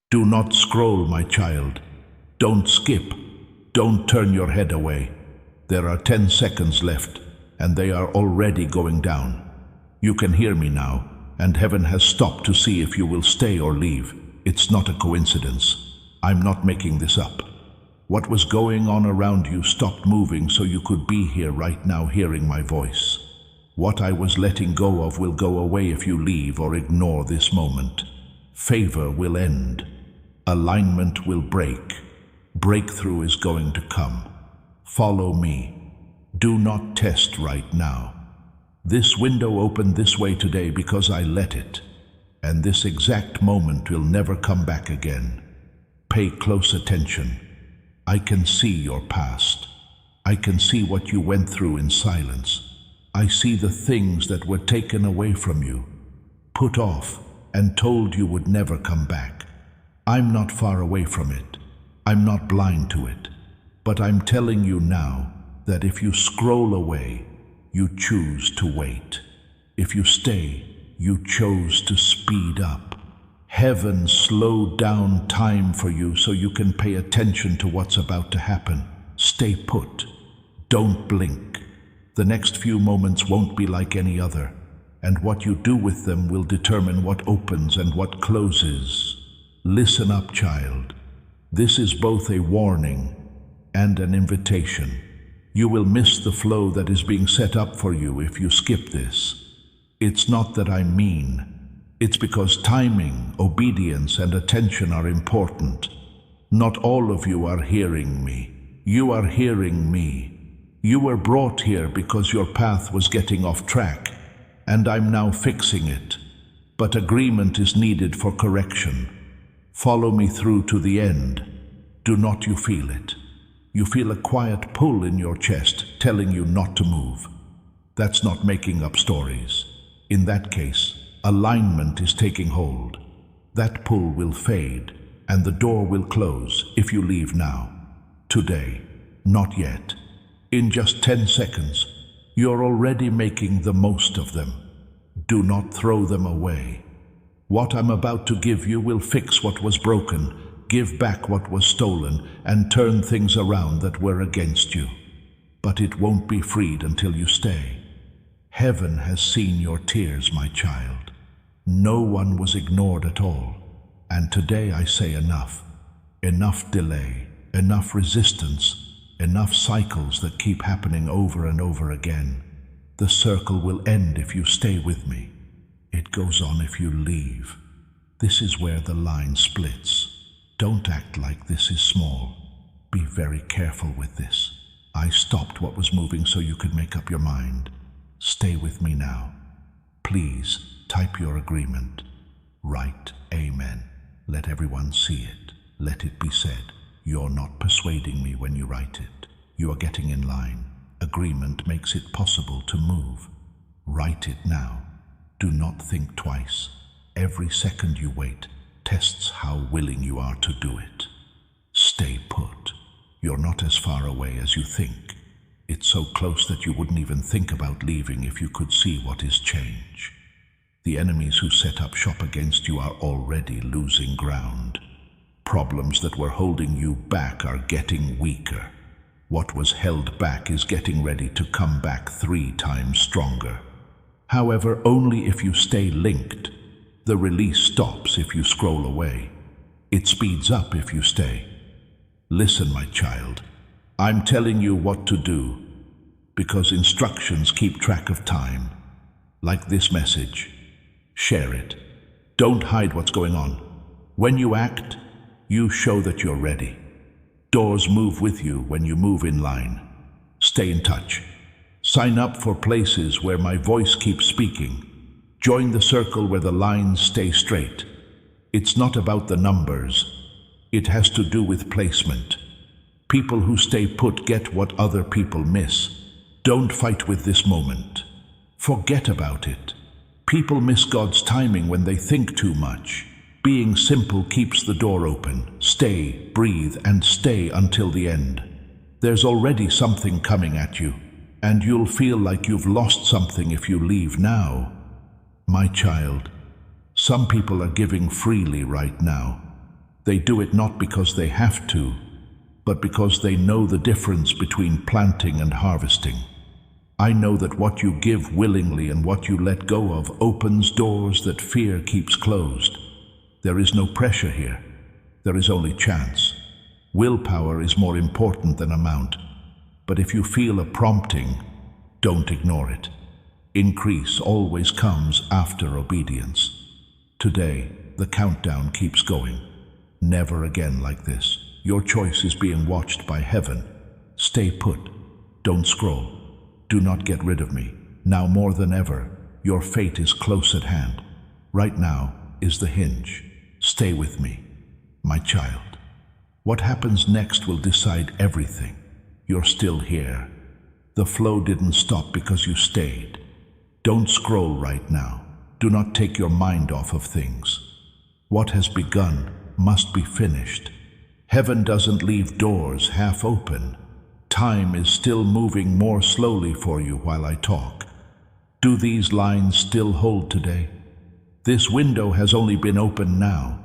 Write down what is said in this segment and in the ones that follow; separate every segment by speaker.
Speaker 1: Do not scroll, my child. Don't skip. Don't turn your head away. There are 10 seconds left, and they are already going down. You can hear me now, and heaven has stopped to see if you will stay or leave. It's not a coincidence. I'm not making this up. What was going on around you stopped moving so you could be here right now hearing my voice. What I was letting go of will go away if you leave or ignore this moment. Favor will end. Alignment will break. Breakthrough is going to come. Follow me. Do not test right now. This window opened this way today because I let it, and this exact moment will never come back again. Pay close attention. I can see your past. I can see what you went through in silence. I see the things that were taken away from you, put off, and told you would never come back. I'm not far away from it. I'm not blind to it. But I'm telling you now that if you scroll away, you choose to wait. If you stay, you chose to speed up. Heaven slowed down time for you so you can pay attention to what's about to happen. Stay put. Don't blink. The next few moments won't be like any other, and what you do with them will determine what opens and what closes. Listen up, child. This is both a warning and an invitation. You will miss the flow that is being set up for you if you skip this. It's not that I'm mean. It's because timing, obedience, and attention are important. Not all of you are hearing me. You are hearing me. You were brought here because your path was getting off track, and I'm now fixing it. But agreement is needed for correction. Follow me through to the end. Do not you feel it? You feel a quiet pull in your chest telling you not to move. That's not making up stories. In that case, alignment is taking hold. That pull will fade, and the door will close if you leave now. Today, not yet. In just 10 seconds, you're already making the most of them. Do not throw them away. What I'm about to give you will fix what was broken, give back what was stolen, and turn things around that were against you. But it won't be freed until you stay. Heaven has seen your tears, my child. No one was ignored at all. And today I say enough. Enough delay, enough resistance, enough cycles that keep happening over and over again. The circle will end if you stay with me. It goes on if you leave. This is where the line splits. Don't act like this is small. Be very careful with this. I stopped what was moving so you could make up your mind. Stay with me now. Please type your agreement. Write Amen. Let everyone see it. Let it be said. You're not persuading me when you write it. You are getting in line. Agreement makes it possible to move. Write it now. Do not think twice. Every second you wait tests how willing you are to do it. Stay put. You're not as far away as you think. It's so close that you wouldn't even think about leaving if you could see what is change. The enemies who set up shop against you are already losing ground. Problems that were holding you back are getting weaker. What was held back is getting ready to come back 3 times stronger. However, only if you stay linked. The release stops if you scroll away. It speeds up if you stay. Listen, my child. I'm telling you what to do, because instructions keep track of time. Like this message. Share it. Don't hide what's going on. When you act, you show that you're ready. Doors move with you when you move in line. Stay in touch. Sign up for places where my voice keeps speaking. Join the circle where the lines stay straight. It's not about the numbers. It has to do with placement. People who stay put get what other people miss. Don't fight with this moment. Forget about it. People miss God's timing when they think too much. Being simple keeps the door open. Stay, breathe, and stay until the end. There's already something coming at you, and you'll feel like you've lost something if you leave now. My child, some people are giving freely right now. They do it not because they have to, but because they know the difference between planting and harvesting. I know that what you give willingly and what you let go of opens doors that fear keeps closed. There is no pressure here. There is only chance. Willpower is more important than amount. But if you feel a prompting, don't ignore it. Increase always comes after obedience. Today, the countdown keeps going. Never again like this. Your choice is being watched by heaven. Stay put. Don't scroll. Do not get rid of me. Now more than ever, your fate is close at hand. Right now is the hinge. Stay with me, my child. What happens next will decide everything. You're still here. The flow didn't stop because you stayed. Don't scroll right now. Do not take your mind off of things. What has begun must be finished. Heaven doesn't leave doors half open. Time is still moving more slowly for you while I talk. Do these lines still hold today? This window has only been opened now.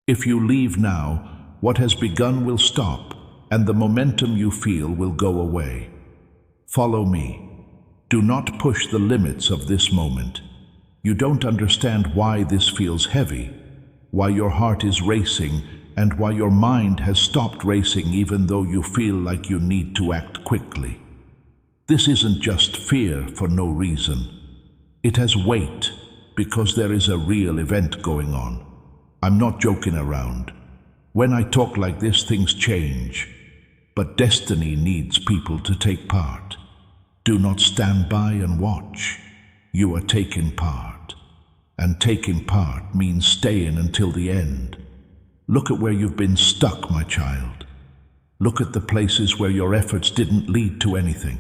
Speaker 1: If you leave now, what has begun will stop, and the momentum you feel will go away. Follow me. Do not push the limits of this moment. You don't understand why this feels heavy, why your heart is racing, and why your mind has stopped racing even though you feel like you need to act quickly. This isn't just fear for no reason. It has weight because there is a real event going on. I'm not joking around. When I talk like this, things change. But destiny needs people to take part. Do not stand by and watch. You are taking part. And taking part means staying until the end. Look at where you've been stuck, my child. Look at the places where your efforts didn't lead to anything,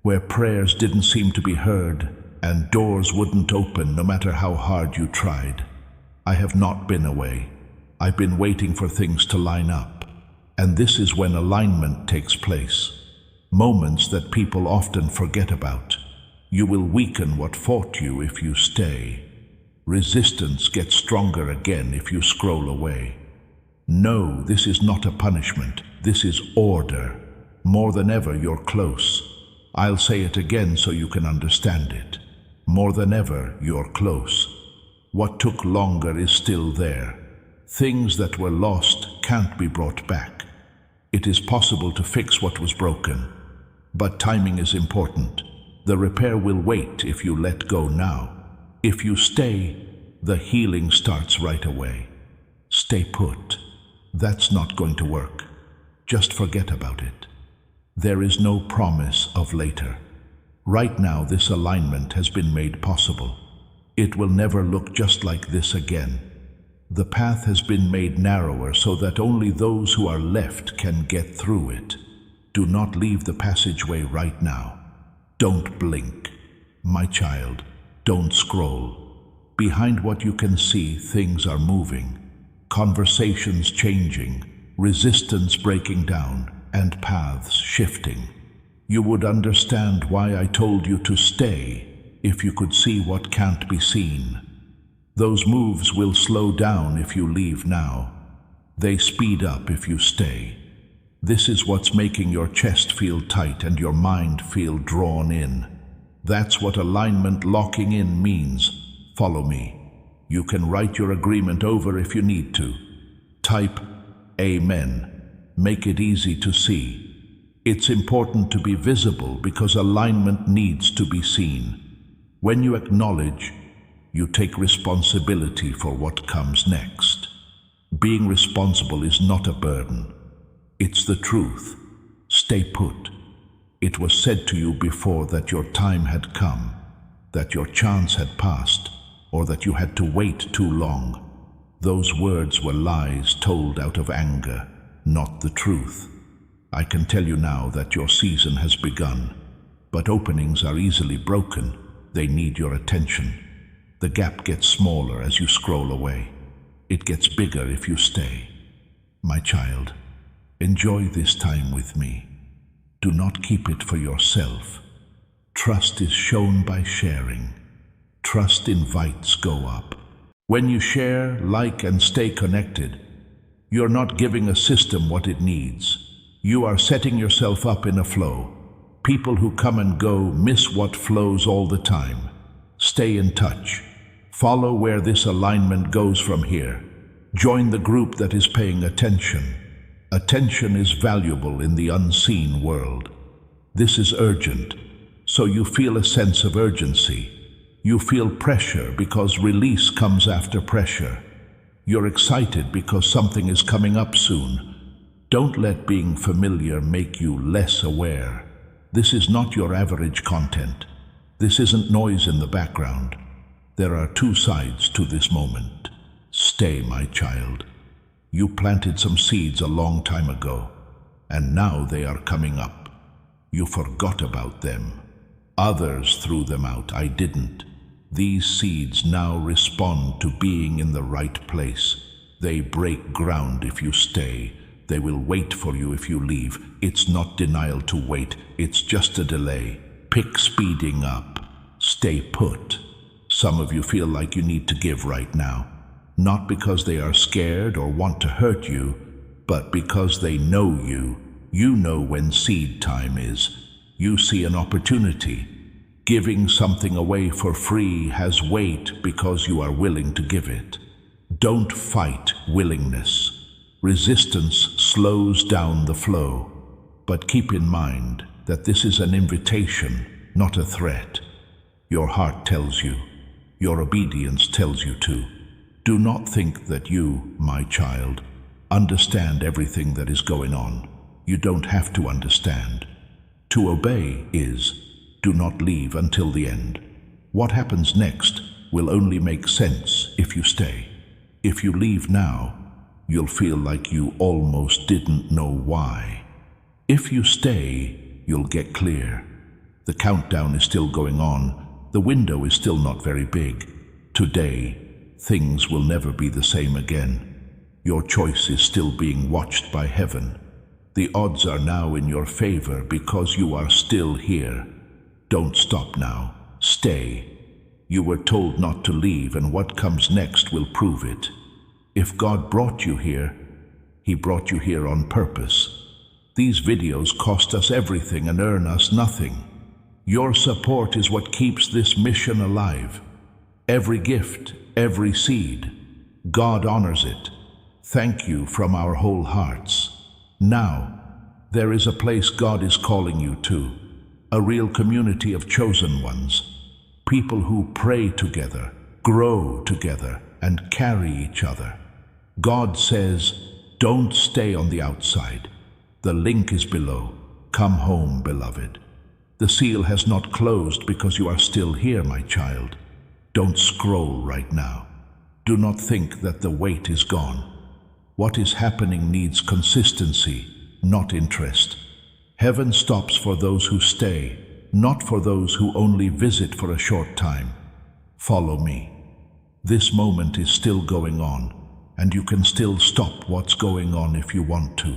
Speaker 1: where prayers didn't seem to be heard, and doors wouldn't open no matter how hard you tried. I have not been away. I've been waiting for things to line up. And this is when alignment takes place. Moments that people often forget about. You will weaken what fought you if you stay. Resistance gets stronger again if you scroll away. No, this is not a punishment. This is order. More than ever, you're close. I'll say it again so you can understand it. More than ever, you're close. What took longer is still there. Things that were lost can't be brought back. It is possible to fix what was broken, but timing is important. The repair will wait if you let go now. If you stay, the healing starts right away. Stay put. That's not going to work. Just forget about it. There is no promise of later. Right now, this alignment has been made possible. It will never look just like this again. The path has been made narrower so that only those who are left can get through it. Do not leave the passageway right now. Don't blink. My child, don't scroll. Behind what you can see, things are moving. Conversations changing, resistance breaking down, and paths shifting. You would understand why I told you to stay if you could see what can't be seen. Those moves will slow down if you leave now. They speed up if you stay. This is what's making your chest feel tight and your mind feel drawn in. That's what alignment locking in means. Follow me. You can write your agreement over if you need to. Type Amen. Make it easy to see. It's important to be visible because alignment needs to be seen. When you acknowledge, you take responsibility for what comes next. Being responsible is not a burden. It's the truth. Stay put. It was said to you before that your time had come, that your chance had passed, or that you had to wait too long. Those words were lies told out of anger, not the truth. I can tell you now that your season has begun, but openings are easily broken. They need your attention. The gap gets smaller as you scroll away. It gets bigger if you stay. My child, enjoy this time with me. Do not keep it for yourself. Trust is shown by sharing. Trust invites go up. When you share, like, and stay connected, You're not giving a system what it needs. You are setting yourself up in a flow. People who come and go miss what flows all the time. Stay in touch. Follow where this alignment goes from here. Join the group that is paying attention. Attention is valuable in the unseen world. This is urgent, so you feel a sense of urgency. You feel pressure because release comes after pressure. You're excited because something is coming up soon. Don't let being familiar make you less aware. This is not your average content. This isn't noise in the background. There are two sides to this moment. Stay, my child. You planted some seeds a long time ago, and now they are coming up. You forgot about them. Others threw them out. I didn't. These seeds now respond to being in the right place. They break ground if you stay. They will wait for you if you leave. It's not denial to wait. It's just a delay. Pick speeding up. Stay put. Some of you feel like you need to give right now. Not because they are scared or want to hurt you, but because they know you. You know when seed time is. You see an opportunity. Giving something away for free has weight because you are willing to give it. Don't fight willingness. Resistance slows down the flow. But keep in mind that this is an invitation, not a threat. Your heart tells you. Your obedience tells you to. Do not think that you, my child, understand everything that is going on. You don't have to understand. To obey is, do not leave until the end. What happens next will only make sense if you stay. If you leave now, you'll feel like you almost didn't know why. If you stay, you'll get clear. The countdown is still going on. The window is still not very big. Today, things will never be the same again. Your choice is still being watched by heaven. The odds are now in your favor because you are still here. Don't stop now. Stay. You were told not to leave, and what comes next will prove it. If God brought you here, He brought you here on purpose. These videos cost us everything and earn us nothing. Your support is what keeps this mission alive. Every gift, every seed, God honors it. Thank you from our whole hearts. Now, there is a place God is calling you to, a real community of chosen ones, people who pray together, grow together, and carry each other. God says, don't stay on the outside. The link is below. Come home, beloved. The seal has not closed because you are still here, my child. Don't scroll right now. Do not think that the wait is gone. What is happening needs consistency, not interest. Heaven stops for those who stay, not for those who only visit for a short time. Follow me. This moment is still going on, and you can still stop what's going on if you want to.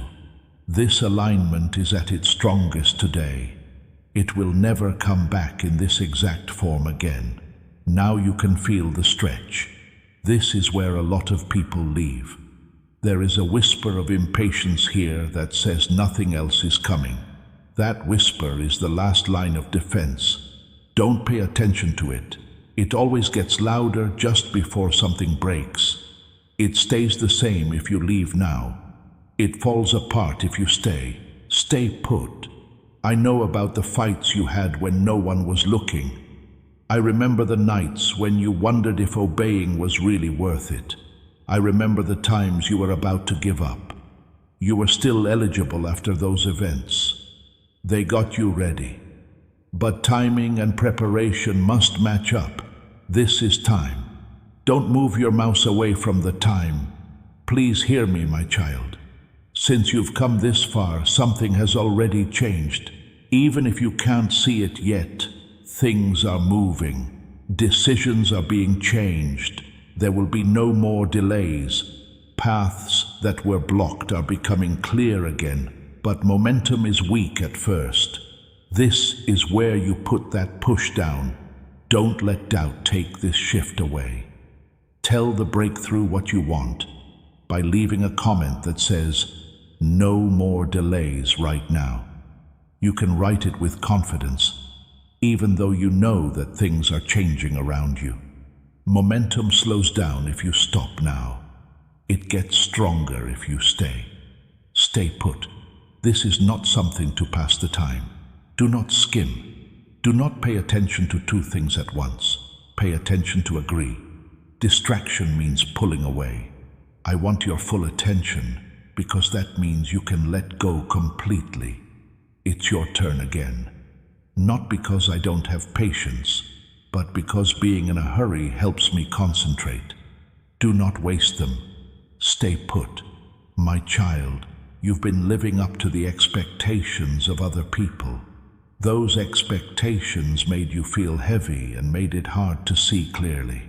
Speaker 1: This alignment is at its strongest today. It will never come back in this exact form again. Now you can feel the stretch. This is where a lot of people leave. There is a whisper of impatience here that says nothing else is coming. That whisper is the last line of defense. Don't pay attention to it. It always gets louder just before something breaks. It stays the same if you leave now. It falls apart if you stay. Stay put. I know about the fights you had when no one was looking. I remember the nights when you wondered if obeying was really worth it. I remember the times you were about to give up. You were still eligible after those events. They got you ready. But timing and preparation must match up. This is time. Don't move your mouse away from the time. Please hear me, my child. Since you've come this far, something has already changed. Even if you can't see it yet, things are moving. Decisions are being changed. There will be no more delays. Paths that were blocked are becoming clear again, but momentum is weak at first. This is where you put that push down. Don't let doubt take this shift away. Tell the breakthrough what you want. by leaving a comment that says, "No more delays right now." You can write it with confidence, even though you know that things are changing around you. Momentum slows down if you stop now. It gets stronger if you stay. Stay put. This is not something to pass the time. Do not skim. Do not pay attention to two things at once. Pay attention to agree. Distraction means pulling away. I want your full attention because that means you can let go completely. It's your turn again. Not because I don't have patience, but because being in a hurry helps me concentrate. Do not waste them. Stay put. My child, you've been living up to the expectations of other people. Those expectations made you feel heavy and made it hard to see clearly.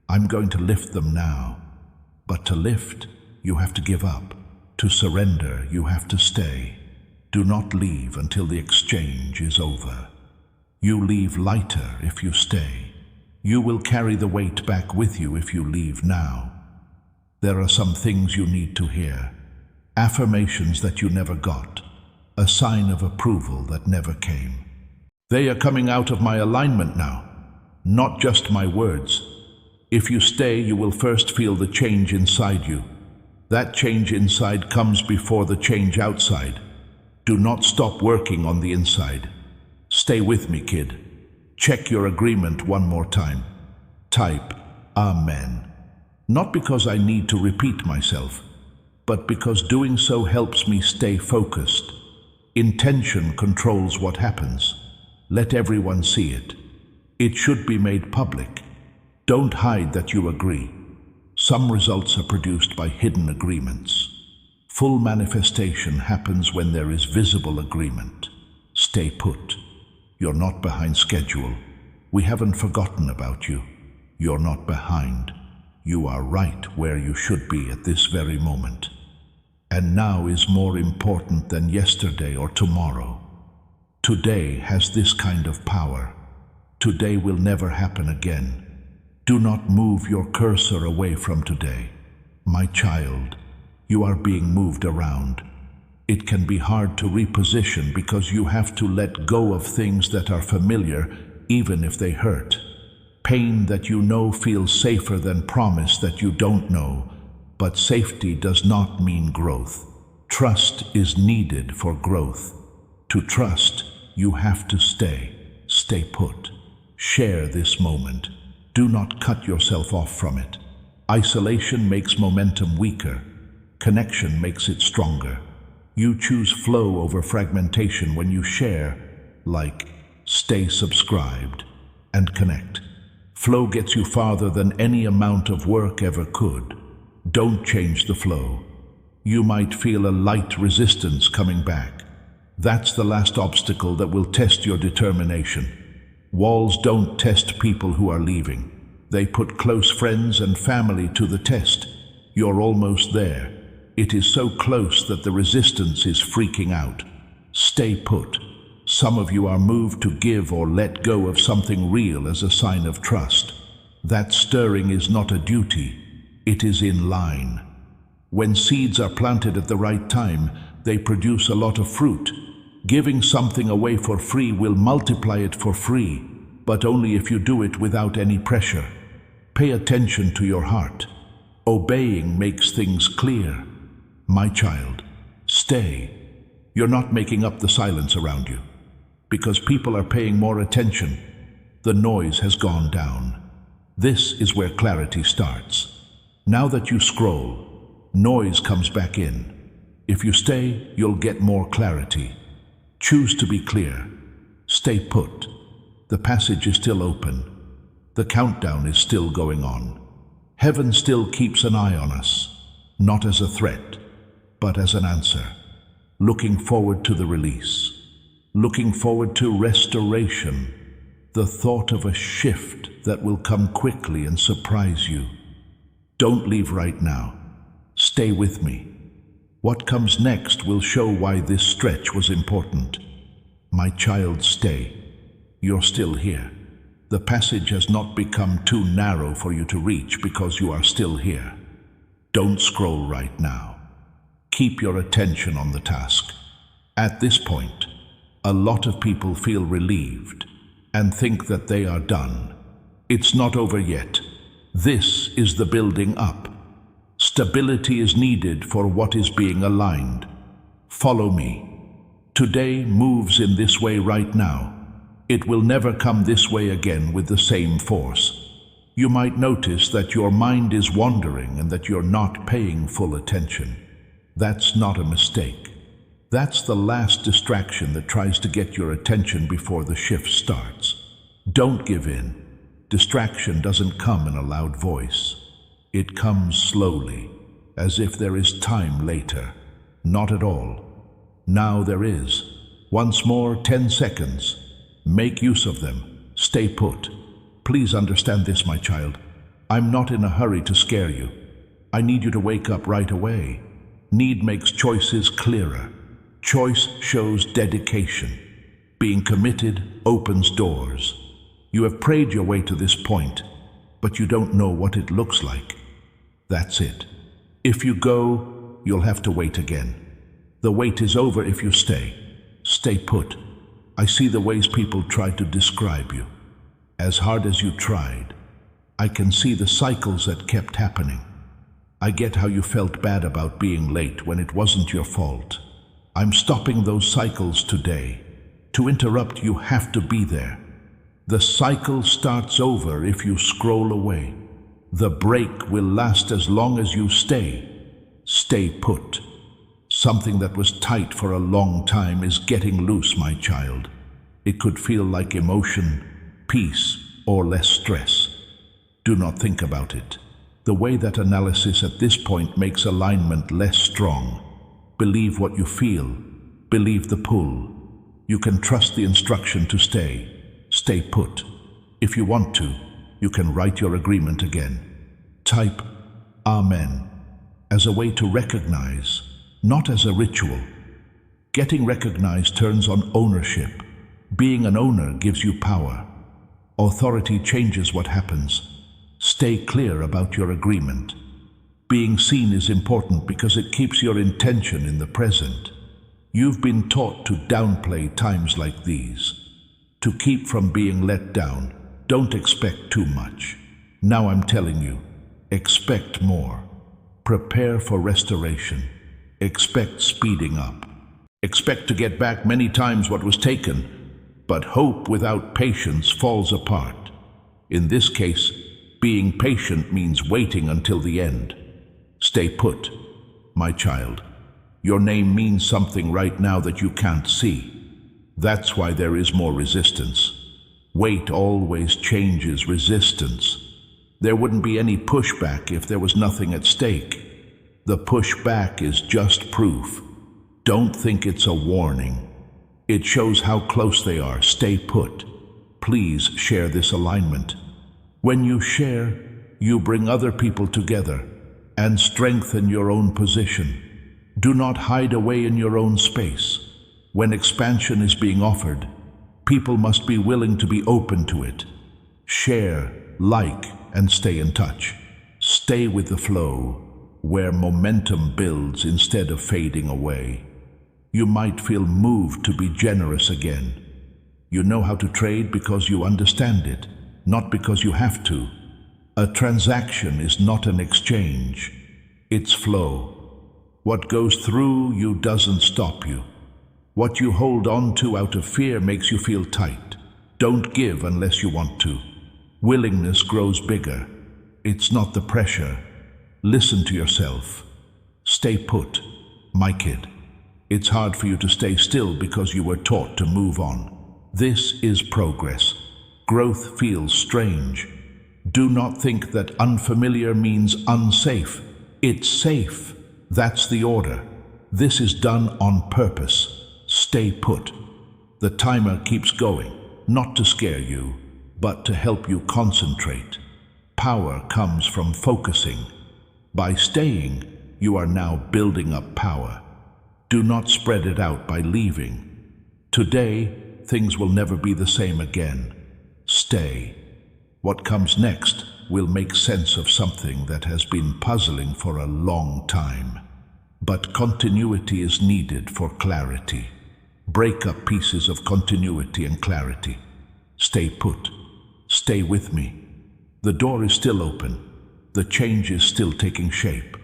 Speaker 1: I'm going to lift them now. But to lift, you have to give up. To surrender, you have to stay. Do not leave until the exchange is over. You leave lighter if you stay. You will carry the weight back with you if you leave now. There are some things you need to hear. Affirmations that you never got. A sign of approval that never came. They are coming out of my alignment now, not just my words. If you stay, you will first feel the change inside you. That change inside comes before the change outside. Do not stop working on the inside. Stay with me, kid. Check your agreement one more time. Type Amen. Not because I need to repeat myself, but because doing so helps me stay focused. Intention controls what happens. Let everyone see it. It should be made public. Don't hide that you agree. Some results are produced by hidden agreements. Full manifestation happens when there is visible agreement. Stay put. You're not behind schedule. We haven't forgotten about you. You're not behind. You are right where you should be at this very moment. And now is more important than yesterday or tomorrow. Today has this kind of power. Today will never happen again. Do not move your cursor away from today. My child, you are being moved around. It can be hard to reposition because you have to let go of things that are familiar, even if they hurt. Pain that you know feels safer than promise that you don't know, but safety does not mean growth. Trust is needed for growth. To trust, you have to stay. Stay put. Share this moment. Do not cut yourself off from it. Isolation makes momentum weaker. Connection makes it stronger. You choose flow over fragmentation when you share, like stay subscribed and connect. Flow gets you farther than any amount of work ever could. Don't change the flow. You might feel a light resistance coming back. That's the last obstacle that will test your determination. Walls don't test people who are leaving. They put close friends and family to the test. You're almost there. It is so close that the resistance is freaking out. Stay put. Some of you are moved to give or let go of something real as a sign of trust. That stirring is not a duty. It is in line. When seeds are planted at the right time, they produce a lot of fruit. Giving something away for free will multiply it for free, but only if you do it without any pressure. Pay attention to your heart. Obeying makes things clear. My child, stay. You're not making up the silence around you. Because people are paying more attention, the noise has gone down. This is where clarity starts. Now that you scroll, noise comes back in. If you stay, you'll get more clarity. Choose to be clear. Stay put. The passage is still open. The countdown is still going on. Heaven still keeps an eye on us, not as a threat, but as an answer. Looking forward to the release. Looking forward to restoration. The thought of a shift that will come quickly and surprise you. Don't leave right now. Stay with me. What comes next will show why this stretch was important. My child, stay. You're still here. The passage has not become too narrow for you to reach because you are still here. Don't scroll right now. Keep your attention on the task. At this point, a lot of people feel relieved and think that they are done. It's not over yet. This is the building up. Stability is needed for what is being aligned. Follow me. Today moves in this way right now. It will never come this way again with the same force. You might notice that your mind is wandering and that you're not paying full attention. That's not a mistake. That's the last distraction that tries to get your attention before the shift starts. Don't give in. Distraction doesn't come in a loud voice. It comes slowly, as if there is time later. Not at all. Now there is. Once more, 10 seconds. Make use of them. Stay put. Please understand this, my child. I'm not in a hurry to scare you. I need you to wake up right away. Need makes choices clearer. Choice shows dedication. Being committed opens doors. You have prayed your way to this point, but you don't know what it looks like. That's it. If you go, you'll have to wait again. The wait is over if you stay. Stay put. I see the ways people tried to describe you. As hard as you tried, I can see the cycles that kept happening. I get how you felt bad about being late when it wasn't your fault. I'm stopping those cycles today. To interrupt, you have to be there. The cycle starts over if you scroll away. The break will last as long as you stay. Stay put. Something that was tight for a long time is getting loose, my child. It could feel like emotion, peace, or less stress. Do not think about it. The way that analysis at this point makes alignment less strong. Believe what you feel. Believe the pull. You can trust the instruction to stay. Stay put. If you want to, you can write your agreement again. Type Amen as a way to recognize, not as a ritual. Getting recognized turns on ownership. Being an owner gives you power. Authority changes what happens. Stay clear about your agreement. Being seen is important because it keeps your intention in the present. You've been taught to downplay times like these. To keep from being let down, don't expect too much. Now I'm telling you, expect more. Prepare for restoration. Expect speeding up. Expect to get back many times what was taken, but hope without patience falls apart. In this case, being patient means waiting until the end. Stay put, my child. Your name means something right now that you can't see. That's why there is more resistance. Wait always changes resistance. There wouldn't be any pushback if there was nothing at stake. The pushback is just proof. Don't think it's a warning. It shows how close they are. Stay put. Please share this alignment. When you share, you bring other people together and strengthen your own position. Do not hide away in your own space. When expansion is being offered, people must be willing to be open to it. Share, like, and stay in touch. Stay with the flow, where momentum builds instead of fading away. You might feel moved to be generous again. You know how to trade because you understand it, not because you have to. A transaction is not an exchange. It's flow. What goes through you doesn't stop you. What you hold on to out of fear makes you feel tight. Don't give unless you want to. Willingness grows bigger. It's not the pressure. Listen to yourself. Stay put, my kid. It's hard for you to stay still because you were taught to move on. This is progress. Growth feels strange. Do not think that unfamiliar means unsafe. It's safe. That's the order. This is done on purpose. Stay put. The timer keeps going, not to scare you, but to help you concentrate. Power comes from focusing. By staying, you are now building up power. Do not spread it out by leaving. Today, things will never be the same again. Stay. What comes next will make sense of something that has been puzzling for a long time. But continuity is needed for clarity. Break up pieces of continuity and clarity. Stay put. Stay with me. The door is still open. The change is still taking shape.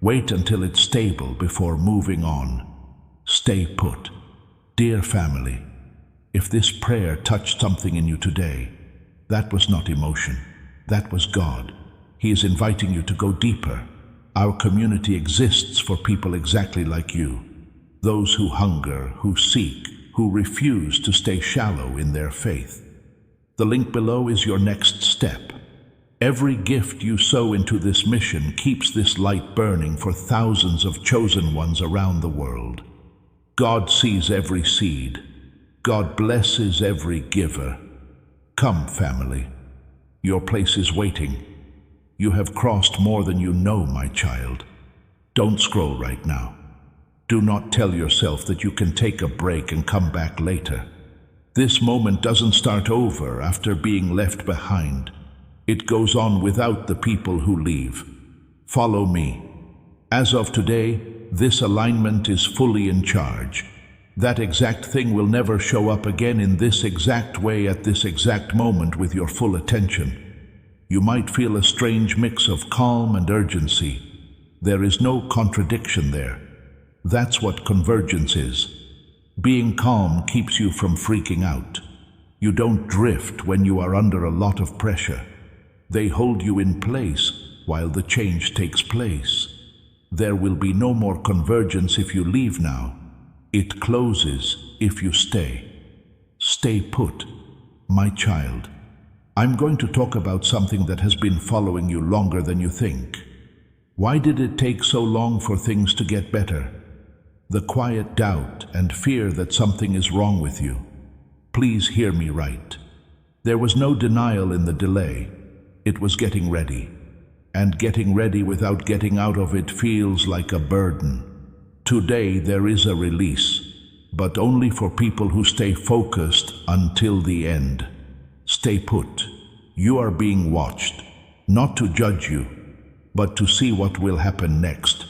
Speaker 1: Wait until it's stable before moving on. Stay put. Dear family, if this prayer touched something in you today, that was not emotion. That was God. He is inviting you to go deeper. Our community exists for people exactly like you. Those who hunger, who seek, who refuse to stay shallow in their faith. The link below is your next step. Every gift you sow into this mission keeps this light burning for thousands of chosen ones around the world. God sees every seed. God blesses every giver. Come, family. Your place is waiting. You have crossed more than you know, my child. Don't scroll right now. Do not tell yourself that you can take a break and come back later. This moment doesn't start over after being left behind. It goes on without the people who leave. Follow me. As of today, this alignment is fully in charge. That exact thing will never show up again in this exact way at this exact moment with your full attention. You might feel a strange mix of calm and urgency. There is no contradiction there. That's what convergence is. Being calm keeps you from freaking out. You don't drift when you are under a lot of pressure. They hold you in place while the change takes place. There will be no more convergence if you leave now. It closes if you stay. Stay put, my child. I'm going to talk about something that has been following you longer than you think. Why did it take so long for things to get better? The quiet doubt and fear that something is wrong with you. Please hear me right. There was no denial in the delay. It was getting ready. And getting ready without getting out of it feels like a burden. Today there is a release, but only for people who stay focused until the end. Stay put. You are being watched, not to judge you, but to see what will happen next.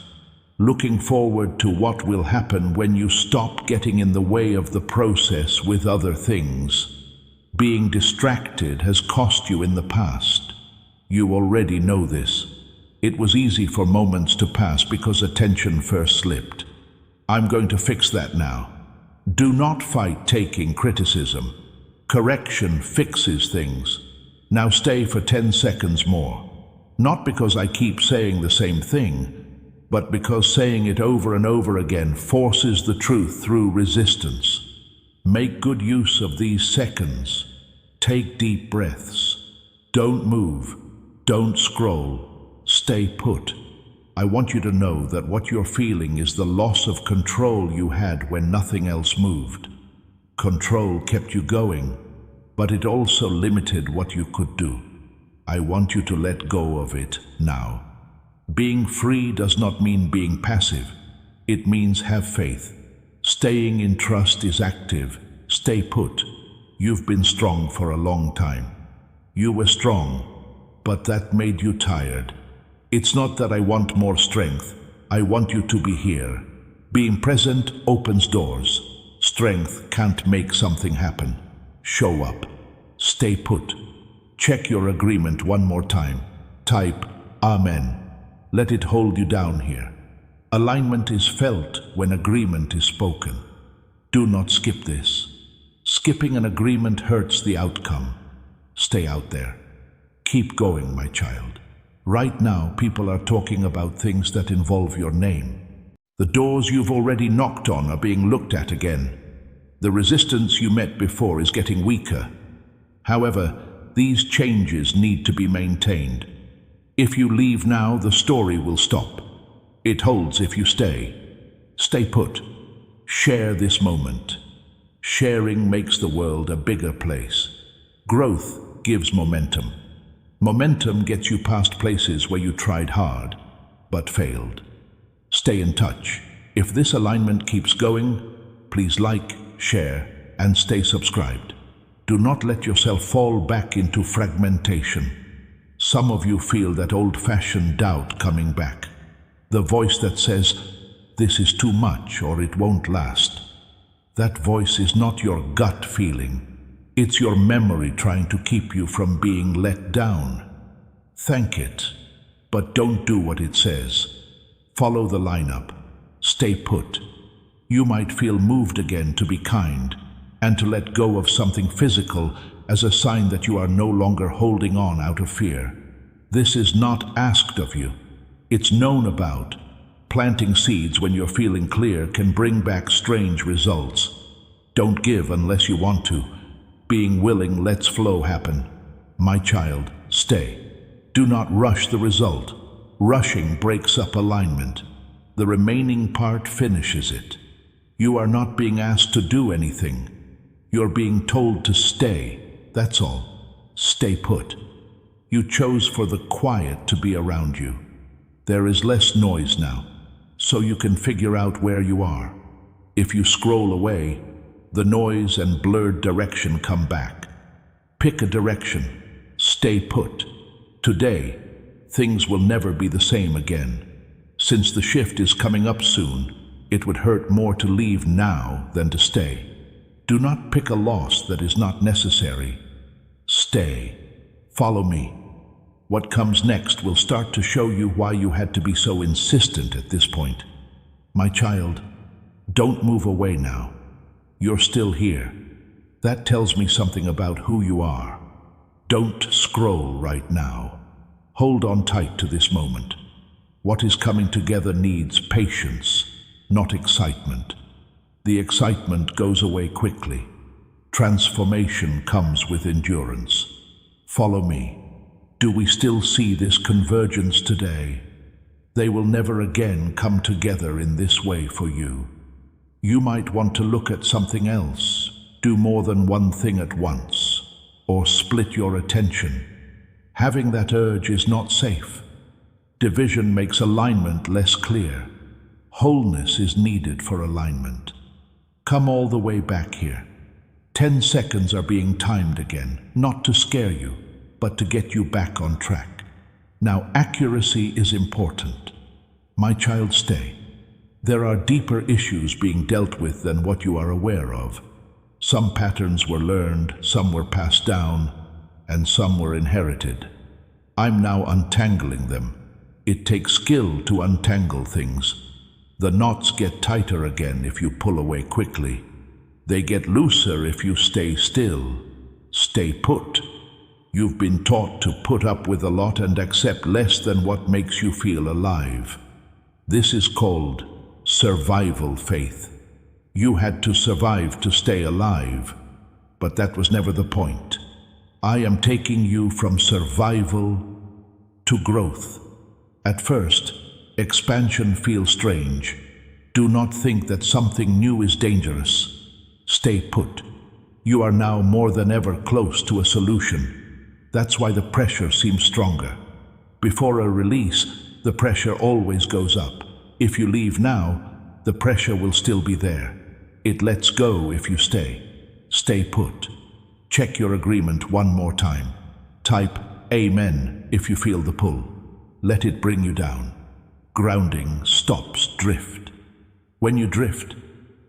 Speaker 1: Looking forward to what will happen when you stop getting in the way of the process with other things. Being distracted has cost you in the past. You already know this. It was easy for moments to pass because attention first slipped. I'm going to fix that now. Do not fight taking criticism. Correction fixes things. Now stay for 10 seconds more. Not because I keep saying the same thing, but because saying it over and over again forces the truth through resistance. Make good use of these seconds. Take deep breaths. Don't move. Don't scroll. Stay put. I want you to know that what you're feeling is the loss of control you had when nothing else moved. Control kept you going, but it also limited what you could do. I want you to let go of it now. Being free does not mean being passive. It means have faith. Staying in trust is active. Stay put. You've been strong for a long time. You were strong, but that made you tired. It's not that I want more strength. I want you to be here. Being present opens doors. Strength can't make something happen. Show up. Stay put. Check your agreement one more time. Type Amen. Let it hold you down here. Alignment is felt when agreement is spoken. Do not skip this. Skipping an agreement hurts the outcome. Stay out there. Keep going, my child. Right now, people are talking about things that involve your name. The doors you've already knocked on are being looked at again. The resistance you met before is getting weaker. However, these changes need to be maintained. If you leave now, the story will stop. It holds if you stay. Stay put. Share this moment. Sharing makes the world a bigger place. Growth gives momentum. Momentum gets you past places where you tried hard, but failed. Stay in touch. If this alignment keeps going, please like, share, and stay subscribed. Do not let yourself fall back into fragmentation. Some of you feel that old-fashioned doubt coming back. The voice that says, "This is too much or it won't last." That voice is not your gut feeling. It's your memory trying to keep you from being let down. Thank it, but don't do what it says. Follow the lineup. Stay put. You might feel moved again to be kind and to let go of something physical as a sign that you are no longer holding on out of fear. This is not asked of you. It's known about. Planting seeds when you're feeling clear can bring back strange results. Don't give unless you want to. Being willing lets flow happen. My child, stay. Do not rush the result. Rushing breaks up alignment. The remaining part finishes it. You are not being asked to do anything. You're being told to stay. That's all. Stay put. You chose for the quiet to be around you. There is less noise now, so you can figure out where you are. If you scroll away, the noise and blurred direction come back. Pick a direction. Stay put. Today, things will never be the same again. Since the shift is coming up soon, it would hurt more to leave now than to stay. Do not pick a loss that is not necessary. Stay. Follow me. What comes next will start to show you why you had to be so insistent at this point. My child, don't move away now. You're still here. That tells me something about who you are. Don't scroll right now. Hold on tight to this moment. What is coming together needs patience, not excitement. The excitement goes away quickly. Transformation comes with endurance. Follow me. Do we still see this convergence today? They will never again come together in this way for you. You might want to look at something else, do more than one thing at once, or split your attention. Having that urge is not safe. Division makes alignment less clear. Wholeness is needed for alignment. Come all the way back here. 10 seconds are being timed again, not to scare you, but to get you back on track. Now, accuracy is important. My child, stay. There are deeper issues being dealt with than what you are aware of. Some patterns were learned, some were passed down, and some were inherited. I'm now untangling them. It takes skill to untangle things. The knots get tighter again if you pull away quickly. They get looser if you stay still. Stay put. You've been taught to put up with a lot and accept less than what makes you feel alive. This is called survival faith. You had to survive to stay alive, but that was never the point. I am taking you from survival to growth. At first, expansion feels strange. Do not think that something new is dangerous. Stay put. You are now more than ever close to a solution. That's why the pressure seems stronger. Before a release, the pressure always goes up. If you leave now, the pressure will still be there. It lets go if you stay. Stay put. Check your agreement one more time. Type Amen if you feel the pull. Let it bring you down. Grounding stops drift. When you drift,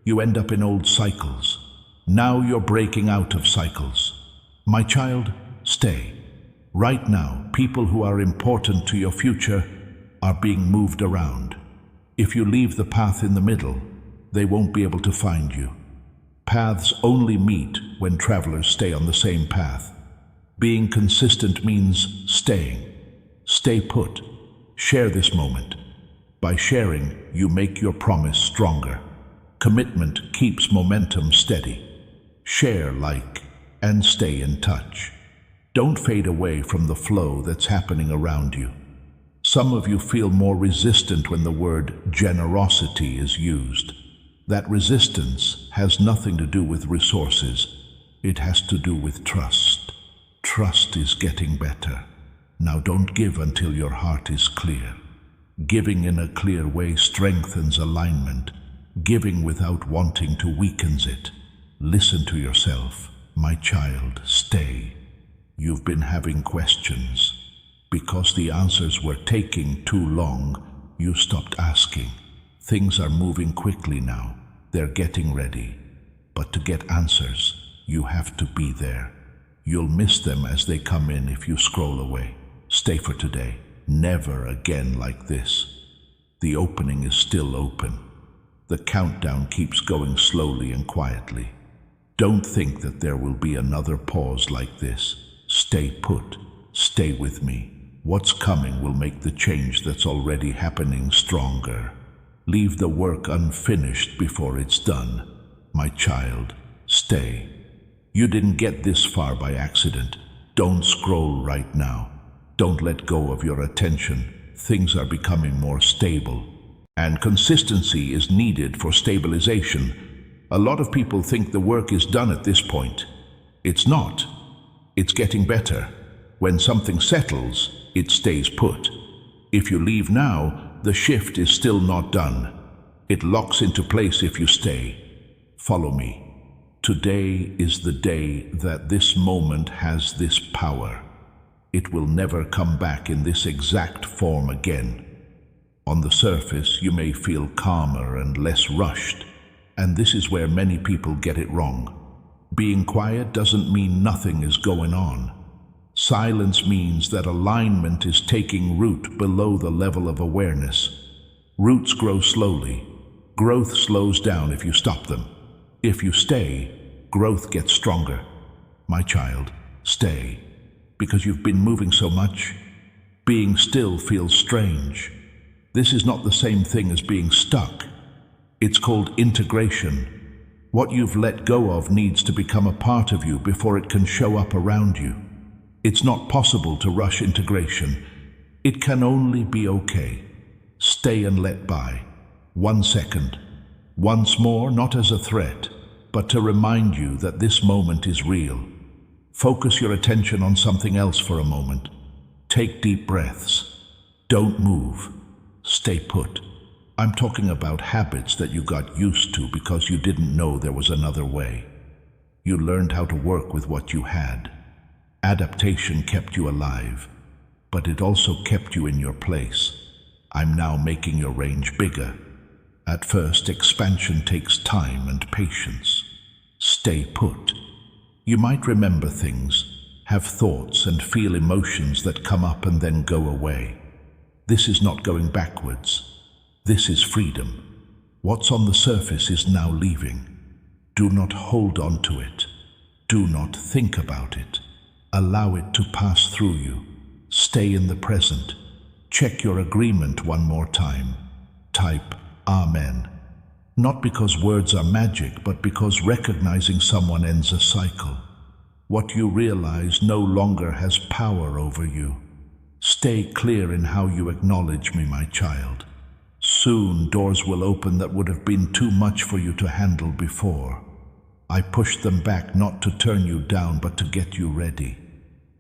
Speaker 1: you end up in old cycles. Now you're breaking out of cycles. My child, stay. Right now, people who are important to your future are being moved around. If you leave the path in the middle, they won't be able to find you. Paths only meet when travelers stay on the same path. Being consistent means staying. Stay put. Share this moment. By sharing, you make your promise stronger. Commitment keeps momentum steady. Share, like, and stay in touch. Don't fade away from the flow that's happening around you. Some of you feel more resistant when the word generosity is used. That resistance has nothing to do with resources. It has to do with trust. Trust is getting better. Now don't give until your heart is clear. Giving in a clear way strengthens alignment. Giving without wanting to weakens it. Listen to yourself. My child, stay. You've been having questions. Because the answers were taking too long, you stopped asking. Things are moving quickly now. They're getting ready. But to get answers, you have to be there. You'll miss them as they come in if you scroll away. Stay for today. Never again like this. The opening is still open. The countdown keeps going slowly and quietly. Don't think that there will be another pause like this. Stay put. Stay with me. What's coming will make the change that's already happening stronger. Leave the work unfinished before it's done. My child, stay. You didn't get this far by accident. Don't scroll right now. Don't let go of your attention. Things are becoming more stable. And consistency is needed for stabilization. A lot of people think the work is done at this point. It's not. It's getting better. When something settles, it stays put. If you leave now, the shift is still not done. It locks into place if you stay. Follow me. Today is the day that this moment has this power. It will never come back in this exact form again. On the surface, you may feel calmer and less rushed, and this is where many people get it wrong. Being quiet doesn't mean nothing is going on. Silence means that alignment is taking root below the level of awareness. Roots grow slowly. Growth slows down if you stop them. If you stay, growth gets stronger. My child, stay. Because you've been moving so much, being still feels strange. This is not the same thing as being stuck. It's called integration. What you've let go of needs to become a part of you before it can show up around you. It's not possible to rush integration. It can only be okay. Stay and let by. 1 second. Once more, not as a threat, but to remind you that this moment is real. Focus your attention on something else for a moment. Take deep breaths. Don't move. Stay put. I'm talking about habits that you got used to because you didn't know there was another way. You learned how to work with what you had. Adaptation kept you alive, but it also kept you in your place. I'm now making your range bigger. At first, expansion takes time and patience. Stay put. You might remember things, have thoughts and feel emotions that come up and then go away. This is not going backwards. This is freedom. What's on the surface is now leaving. Do not hold on to it. Do not think about it. Allow it to pass through you. Stay in the present. Check your agreement one more time. Type Amen. Not because words are magic, but because recognizing someone ends a cycle. What you realize no longer has power over you. Stay clear in how you acknowledge me, my child. Soon doors will open that would have been too much for you to handle before. I pushed them back not to turn you down, but to get you ready.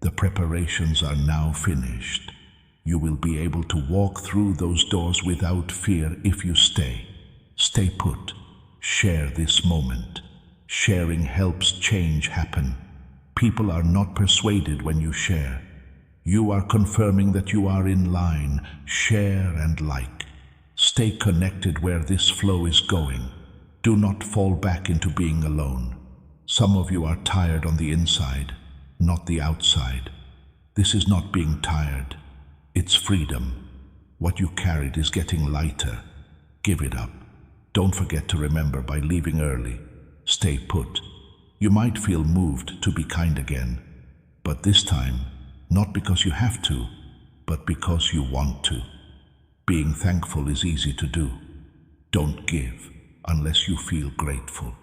Speaker 1: The preparations are now finished. You will be able to walk through those doors without fear if you stay. Stay put. Share this moment. Sharing helps change happen. People are not persuaded when you share. You are confirming that you are in line. Share and like. Stay connected where this flow is going. Do not fall back into being alone. Some of you are tired on the inside, not the outside. This is not being tired. It's freedom. What you carried is getting lighter. Give it up. Don't forget to remember by leaving early. Stay put. You might feel moved to be kind again, but this time, not because you have to, but because you want to. Being thankful is easy to do. Don't give unless you feel grateful.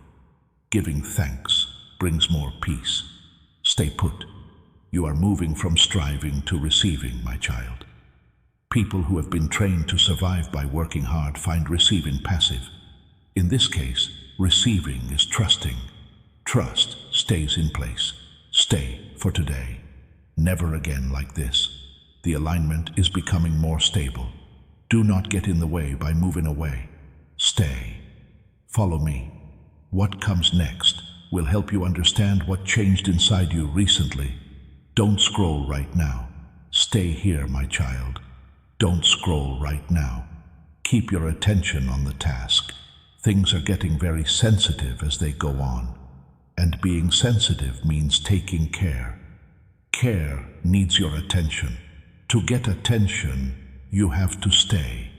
Speaker 1: Giving thanks brings more peace. Stay put. You are moving from striving to receiving, my child. People who have been trained to survive by working hard find receiving passive. In this case, receiving is trusting. Trust stays in place. Stay for today. Never again like this. The alignment is becoming more stable. Do not get in the way by moving away. Stay. Follow me. What comes next will help you understand what changed inside you recently. Don't scroll right now. Stay Stay here, my child. Don't scroll right now. Keep your attention on the task. Things are getting very sensitive as they go on. And being sensitive means taking care. Care needs your attention. To get attention, you have to stay.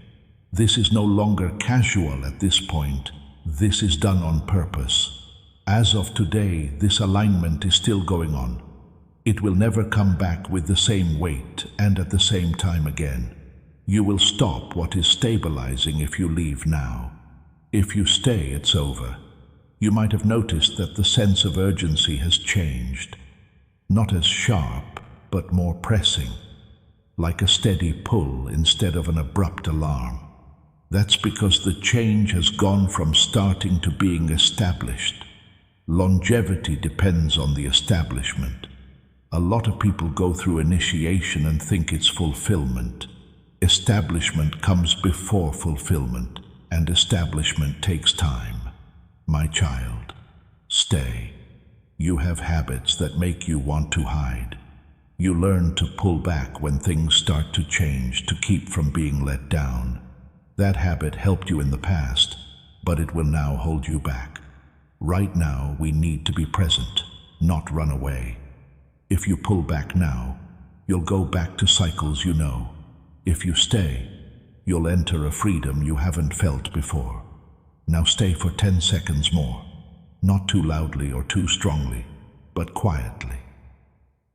Speaker 1: This is no longer casual at this point. This is done on purpose. As of today, this alignment is still going on. It will never come back with the same weight and at the same time again. You will stop what is stabilizing if you leave now. If you stay, it's over. You might have noticed that the sense of urgency has changed. Not as sharp, but more pressing. Like a steady pull instead of an abrupt alarm. That's because the change has gone from starting to being established. Longevity depends on the establishment. A lot of people go through initiation and think it's fulfillment. Establishment comes before fulfillment, and establishment takes time. My child, stay. You have habits that make you want to hide. You learn to pull back when things start to change to keep from being let down. That habit helped you in the past, but it will now hold you back. Right now, we need to be present, not run away. If you pull back now, you'll go back to cycles you know. If you stay, you'll enter a freedom you haven't felt before. Now stay for 10 seconds more, not too loudly or too strongly, but quietly.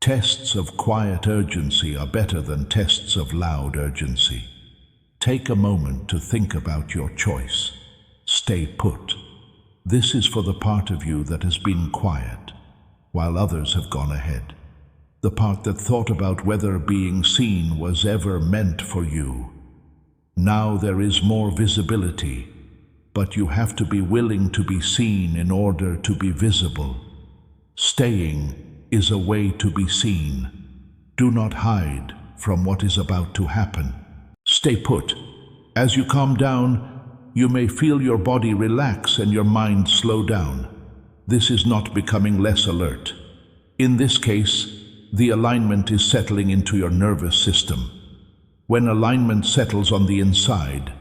Speaker 1: Tests of quiet urgency are better than tests of loud urgency. Take a moment to think about your choice. Stay put. This is for the part of you that has been quiet, while others have gone ahead. The part that thought about whether being seen was ever meant for you. Now there is more visibility, but you have to be willing to be seen in order to be visible. Staying is a way to be seen. Do not hide from what is about to happen. Stay put. As you calm down, you may feel your body relax and your mind slow down. This is not becoming less alert. In this case, the alignment is settling into your nervous system. When alignment settles on the inside,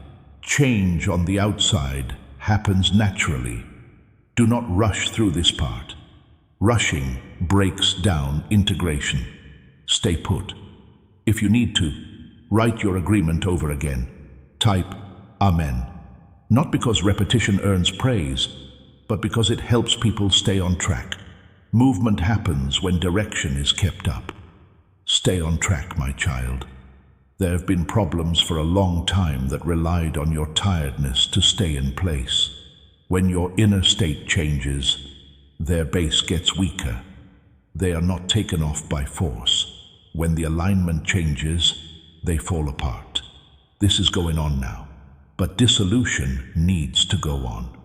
Speaker 1: change on the outside happens naturally. Do not rush through this part. Rushing breaks down integration. Stay put. If you need to, write your agreement over again. Type Amen. Not because repetition earns praise, but because it helps people stay on track. Movement happens when direction is kept up. Stay on track, my child. There have been problems for a long time that relied on your tiredness to stay in place. When your inner state changes, their base gets weaker. They are not taken off by force. When the alignment changes, they fall apart. This is going on now, but dissolution needs to go on.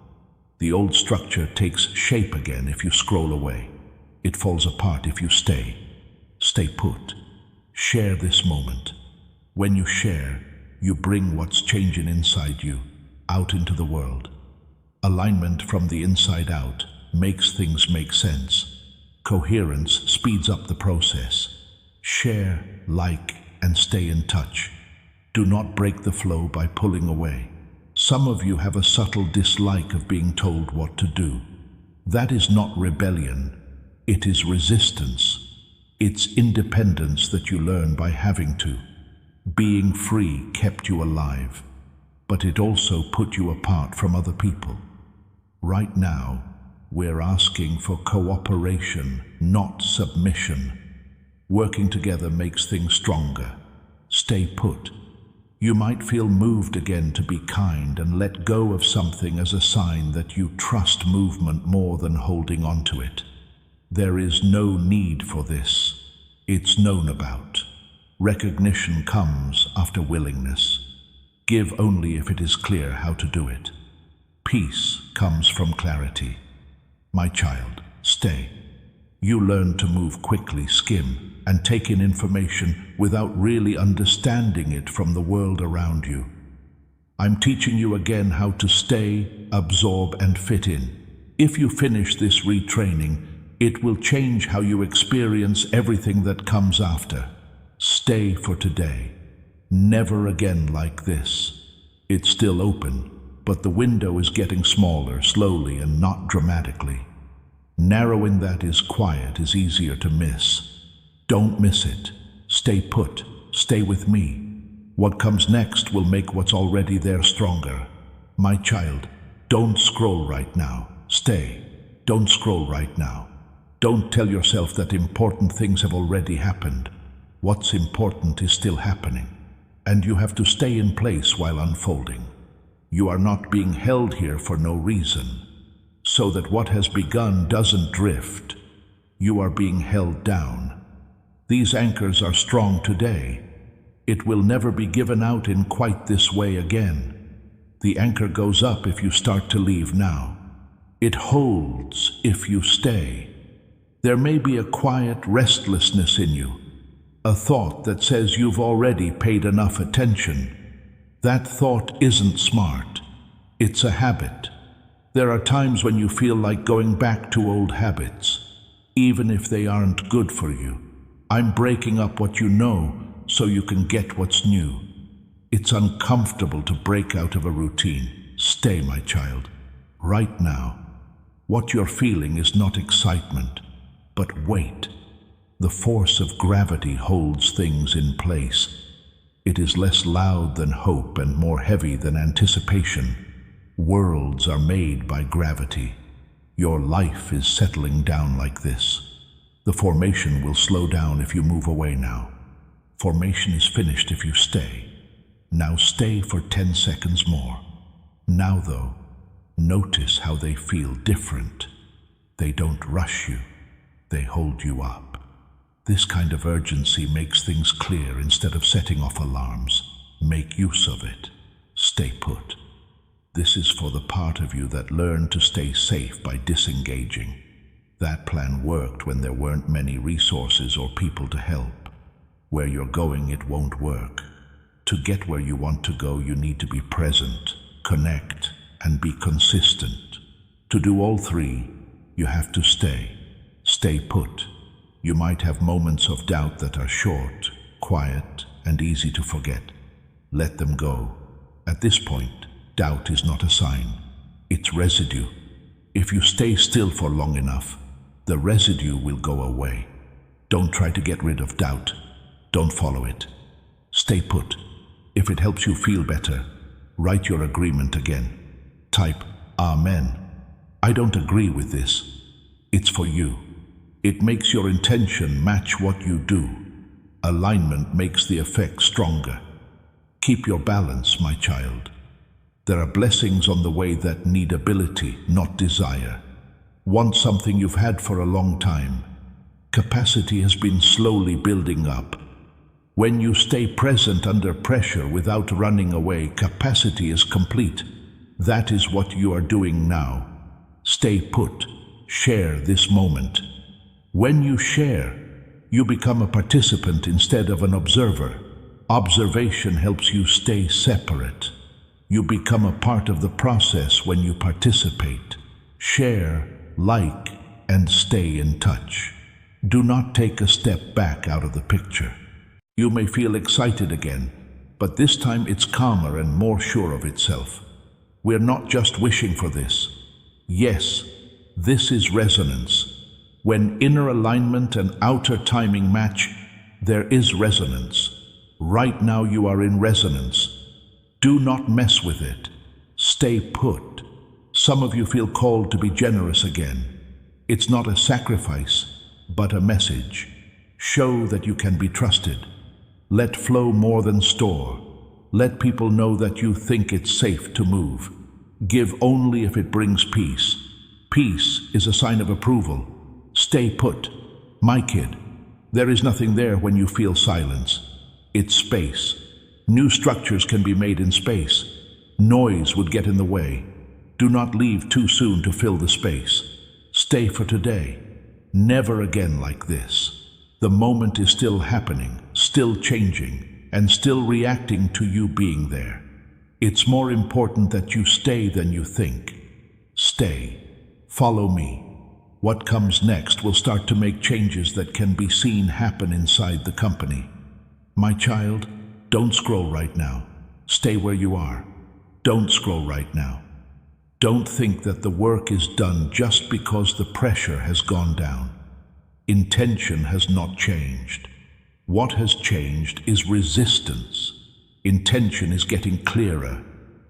Speaker 1: The old structure takes shape again if you scroll away. It falls apart if you stay. Stay put. Share this moment. When you share, you bring what's changing inside you out into the world. Alignment from the inside out makes things make sense. Coherence speeds up the process. Share, like, and stay in touch. Do not break the flow by pulling away. Some of you have a subtle dislike of being told what to do. That is not rebellion. It is resistance. It's independence that you learn by having to. Being free kept you alive, but it also put you apart from other people. Right now, we're asking for cooperation, not submission. Working together makes things stronger. Stay put. You might feel moved again to be kind and let go of something as a sign that you trust movement more than holding on to it. There is no need for this. It's known about. Recognition comes after willingness. Give only if it is clear how to do it. Peace comes from clarity. My child, stay. You learn to move quickly, skim, and take in information without really understanding it from the world around you. I'm teaching you again how to stay, absorb, and fit in. If you finish this retraining, it will change how you experience everything that comes after. Stay for today. Never again like this. It's still open, but the window is getting smaller, slowly and not dramatically. Narrowing that is quiet is easier to miss. Don't miss it. Stay put. Stay with me. What comes next will make what's already there stronger. My child, don't scroll right now. Stay. Don't scroll right now. Don't tell yourself that important things have already happened. What's important is still happening, and you have to stay in place while unfolding. You are not being held here for no reason, so that what has begun doesn't drift. You are being held down. These anchors are strong today. It will never be given out in quite this way again. The anchor goes up if you start to leave now. It holds if you stay. There may be a quiet restlessness in you, a thought that says you've already paid enough attention. That thought isn't smart. It's a habit. There are times when you feel like going back to old habits, even if they aren't good for you. I'm breaking up what you know so you can get what's new. It's uncomfortable to break out of a routine. Stay, my child, right now. What you're feeling is not excitement, but weight. The force of gravity holds things in place. It is less loud than hope and more heavy than anticipation. Worlds are made by gravity. Your life is settling down like this. The formation will slow down if you move away now. Formation is finished if you stay. Now stay for 10 seconds more. Now though, notice how they feel different. They don't rush you. They hold you up. This kind of urgency makes things clear instead of setting off alarms. Make use of it. Stay put. This is for the part of you that learned to stay safe by disengaging. That plan worked when there weren't many resources or people to help. Where you're going, it won't work. To get where you want to go, you need to be present, connect, and be consistent. To do all three, you have to stay. Stay put. You might have moments of doubt that are short, quiet, and easy to forget. Let them go. At this point, doubt is not a sign. It's residue. If you stay still for long enough, the residue will go away. Don't try to get rid of doubt. Don't follow it. Stay put. If it helps you feel better, write your agreement again. Type, Amen. I don't agree with this. It's for you. It makes your intention match what you do. Alignment makes the effect stronger. Keep your balance, my child. There are blessings on the way that need ability, not desire. Want something you've had for a long time. Capacity has been slowly building up. When you stay present under pressure without running away, capacity is complete. That is what you are doing now. Stay put. Share this moment. When you share, you become a participant instead of an observer. Observation helps you stay separate. You become a part of the process when you participate. Share, like, and stay in touch. Do not take a step back out of the picture. You may feel excited again, but this time it's calmer and more sure of itself. We're not just wishing for this. Yes, this is resonance. When inner alignment and outer timing match, there is resonance. Right now you are in resonance. Do not mess with it. Stay put. Some of you feel called to be generous again. It's not a sacrifice, but a message. Show that you can be trusted. Let flow more than store. Let people know that you think it's safe to move. Give only if it brings peace. Peace is a sign of approval. Stay put. My kid, there is nothing there when you feel silence. It's space. New structures can be made in space. Noise would get in the way. Do not leave too soon to fill the space. Stay for today. Never again like this. The moment is still happening, still changing, and still reacting to you being there. It's more important that you stay than you think. Stay. Follow me. What comes next will start to make changes that can be seen happen inside the company. My child, don't scroll right now. Stay where you are. Don't scroll right now. Don't think that the work is done just because the pressure has gone down. Intention has not changed. What has changed is resistance. Intention is getting clearer.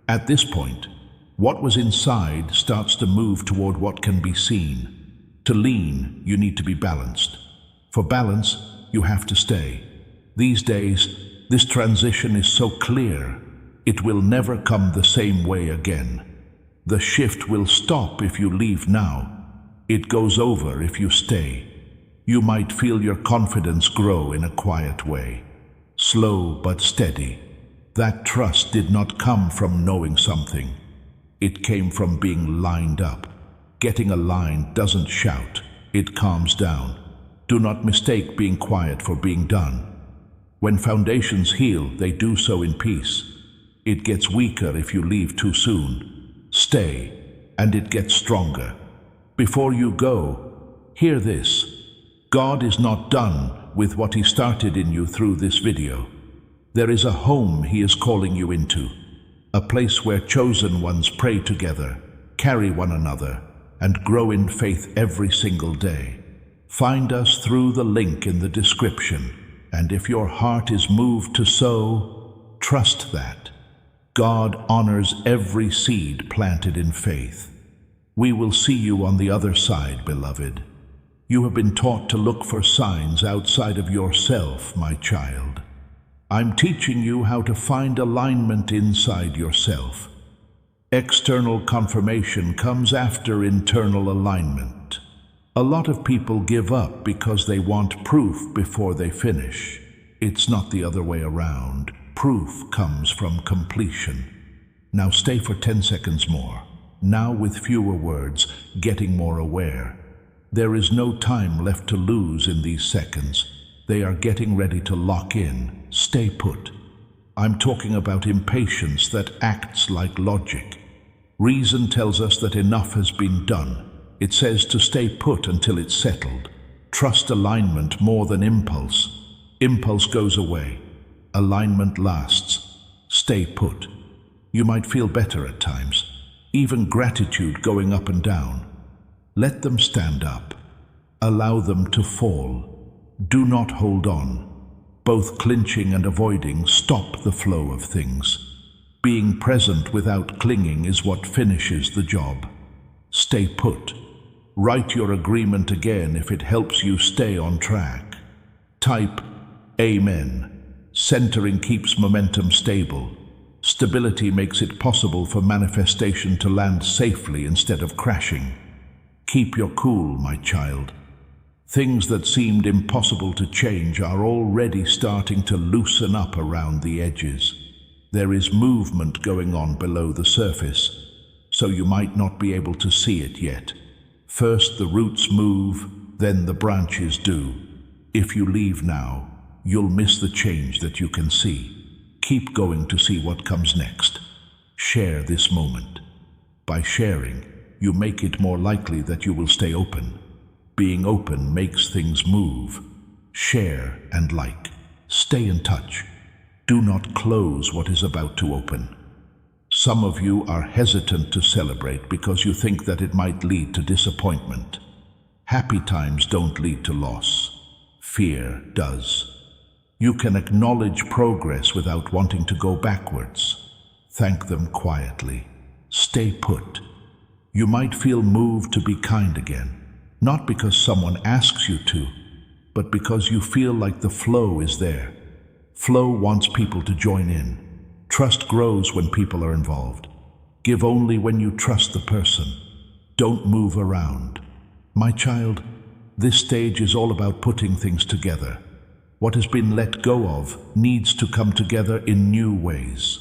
Speaker 1: At this point, what was inside starts to move toward what can be seen. To lean, you need to be balanced. For balance, you have to stay. These days, this transition is so clear, it will never come the same way again. The shift will stop if you leave now. It goes over if you stay. You might feel your confidence grow in a quiet way. Slow but steady. That trust did not come from knowing something. It came from being lined up. Getting aligned doesn't shout, it calms down. Do not mistake being quiet for being done. When foundations heal, they do so in peace. It gets weaker if you leave too soon. Stay, and it gets stronger. Before you go, hear this. God is not done with what He started in you through this video. There is a home He is calling you into, a place where chosen ones pray together, carry one another, and grow in faith every single day. Find us through the link in the description, and if your heart is moved to sow, trust that God honors every seed planted in faith. We will see you on the other side, beloved. You have been taught to look for signs outside of yourself, my child. I'm teaching you how to find alignment inside yourself. External confirmation comes after internal alignment. A lot of people give up because they want proof before they finish. It's not the other way around. Proof comes from completion. Now stay for 10 seconds more. Now with fewer words, getting more aware. There is no time left to lose in these seconds. They are getting ready to lock in. Stay put. I'm talking about impatience that acts like logic. Reason tells us that enough has been done. It says to stay put until it's settled. Trust alignment more than impulse. Impulse goes away. Alignment lasts. Stay put. You might feel better at times, even gratitude going up and down. Let them stand up. Allow them to fall. Do not hold on. Both clinching and avoiding stop the flow of things. Being present without clinging is what finishes the job. Stay put. Write your agreement again if it helps you stay on track. Type Amen. Centering keeps momentum stable. Stability makes it possible for manifestation to land safely instead of crashing. Keep your cool, my child. Things that seemed impossible to change are already starting to loosen up around the edges. There is movement going on below the surface, so you might not be able to see it yet. First the roots move, then the branches do. If you leave now, you'll miss the change that you can see. Keep going to see what comes next. Share this moment. By sharing, you make it more likely that you will stay open. Being open makes things move. Share and like. Stay in touch. Do not close what is about to open. Some of you are hesitant to celebrate because you think that it might lead to disappointment. Happy times don't lead to loss. Fear does. You can acknowledge progress without wanting to go backwards. Thank them quietly. Stay put. You might feel moved to be kind again, not because someone asks you to, but because you feel like the flow is there. Flow wants people to join in. Trust grows when people are involved. Give only when you trust the person. Don't move around. My child, this stage is all about putting things together. What has been let go of needs to come together in new ways.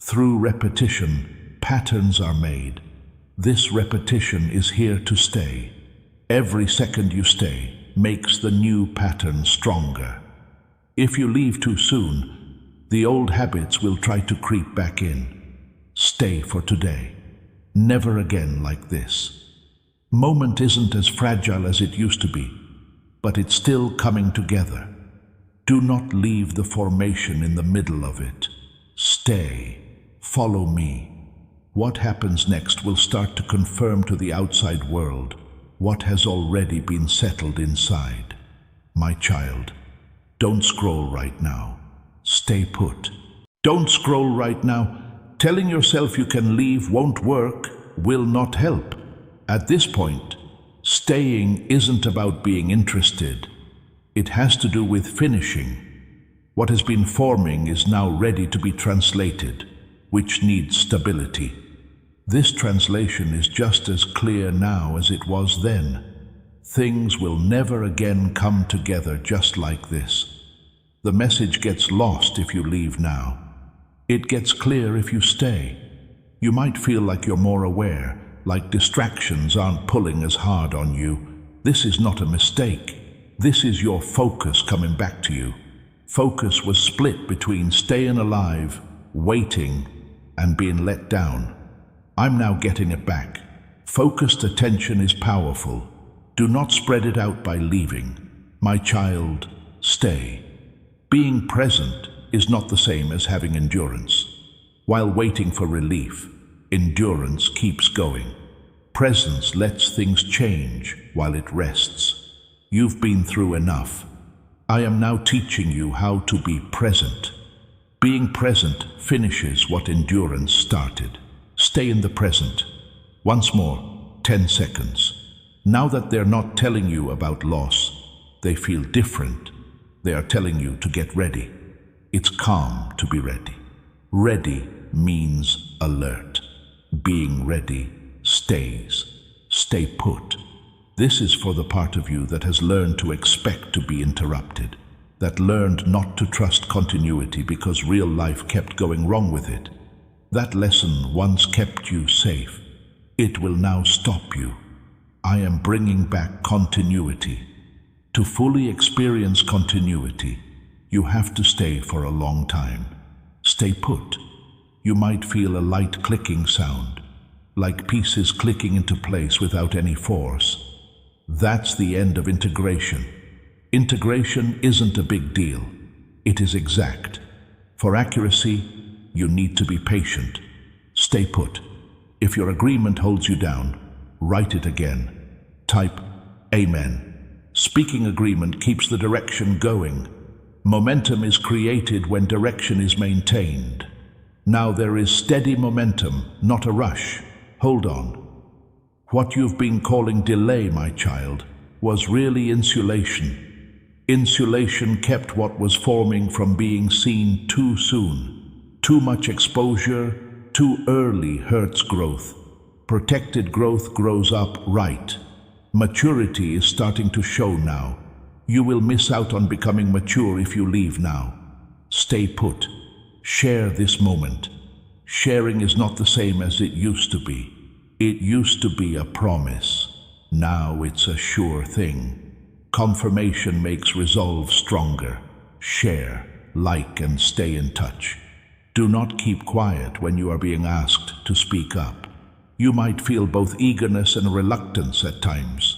Speaker 1: Through repetition, patterns are made. This repetition is here to stay. Every second you stay makes the new pattern stronger. If you leave too soon, the old habits will try to creep back in. Stay for today. Never again like this. Moment isn't as fragile as it used to be, but it's still coming together. Do not leave the formation in the middle of it. Stay. Follow me. What happens next will start to confirm to the outside world what has already been settled inside. My child, don't scroll right now. Stay put. Don't scroll right now. Telling yourself you can leave won't work, will not help. At this point, staying isn't about being interested. It has to do with finishing. What has been forming is now ready to be translated, which needs stability. This translation is just as clear now as it was then. Things will never again come together just like this. The message gets lost if you leave now. It gets clear if you stay. You might feel like you're more aware, like distractions aren't pulling as hard on you. This is not a mistake. This is your focus coming back to you. Focus was split between staying alive, waiting, and being let down. I'm now getting it back. Focused attention is powerful. Do not spread it out by leaving. My child, stay. Being present is not the same as having endurance. While waiting for relief, endurance keeps going. Presence lets things change while it rests. You've been through enough. I am now teaching you how to be present. Being present finishes what endurance started. Stay in the present. Once more, 10 seconds. Now that they're not telling you about loss, they feel different. They are telling you to get ready. It's calm to be ready. Ready means alert. Being ready stays. Stay put. This is for the part of you that has learned to expect to be interrupted, that learned not to trust continuity because real life kept going wrong with it. That lesson once kept you safe. It will now stop you. I am bringing back continuity. To fully experience continuity, you have to stay for a long time. Stay put. You might feel a light clicking sound, like pieces clicking into place without any force. That's the end of integration. Integration isn't a big deal. It is exact. For accuracy, you need to be patient. Stay put. If your agreement holds you down, write it again. Type Amen. Speaking agreement keeps the direction going. Momentum is created when direction is maintained. Now there is steady momentum, not a rush. Hold on. What you've been calling delay, my child, was really insulation. Insulation kept what was forming from being seen too soon. Too much exposure, too early hurts growth. Protected growth grows up right. Maturity is starting to show now. You will miss out on becoming mature if you leave now. Stay put. Share this moment. Sharing is not the same as it used to be. It used to be a promise. Now it's a sure thing. Confirmation makes resolve stronger. Share, like, and stay in touch. Do not keep quiet when you are being asked to speak up. You might feel both eagerness and reluctance at times.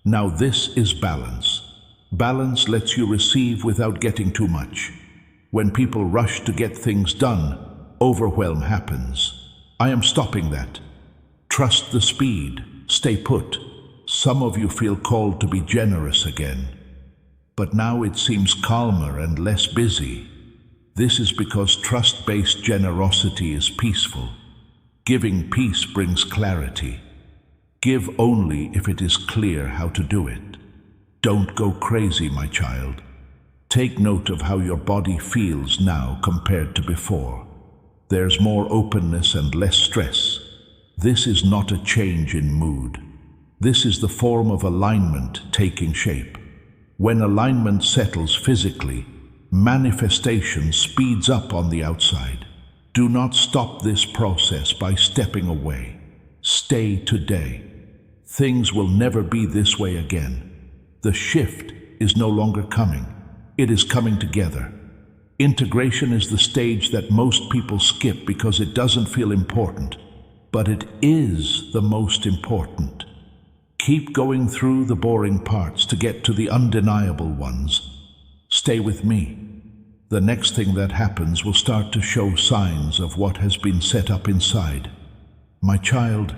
Speaker 1: Now this is balance. Balance lets you receive without getting too much. When people rush to get things done, overwhelm happens. I am stopping that. Trust the speed. Stay put. Some of you feel called to be generous again. But now it seems calmer and less busy. This is because trust-based generosity is peaceful. Giving peace brings clarity. Give only if it is clear how to do it. Don't go crazy, my child. Take note of how your body feels now compared to before. There's more openness and less stress. This is not a change in mood. This is the form of alignment taking shape. When alignment settles physically, manifestation speeds up on the outside. Do not stop this process by stepping away. Stay today. Things will never be this way again. The shift is no longer coming. It is coming together. Integration is the stage that most people skip because it doesn't feel important, but it is the most important. Keep going through the boring parts to get to the undeniable ones. Stay Stay with me. The next thing that happens will start to show signs of what has been set up inside. My child,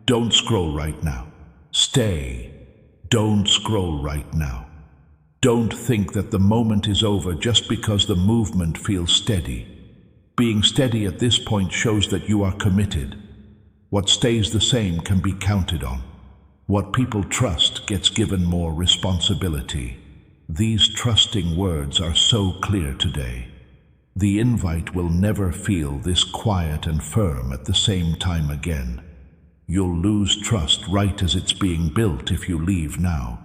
Speaker 1: don't scroll right now. Stay. Don't scroll right now. Don't think that the moment is over just because the movement feels steady. Being steady at this point shows that you are committed. What stays the same can be counted on. What people trust gets given more responsibility. These trusting words are so clear today. The invite will never feel this quiet and firm at the same time again. You'll lose trust right as it's being built if you leave now.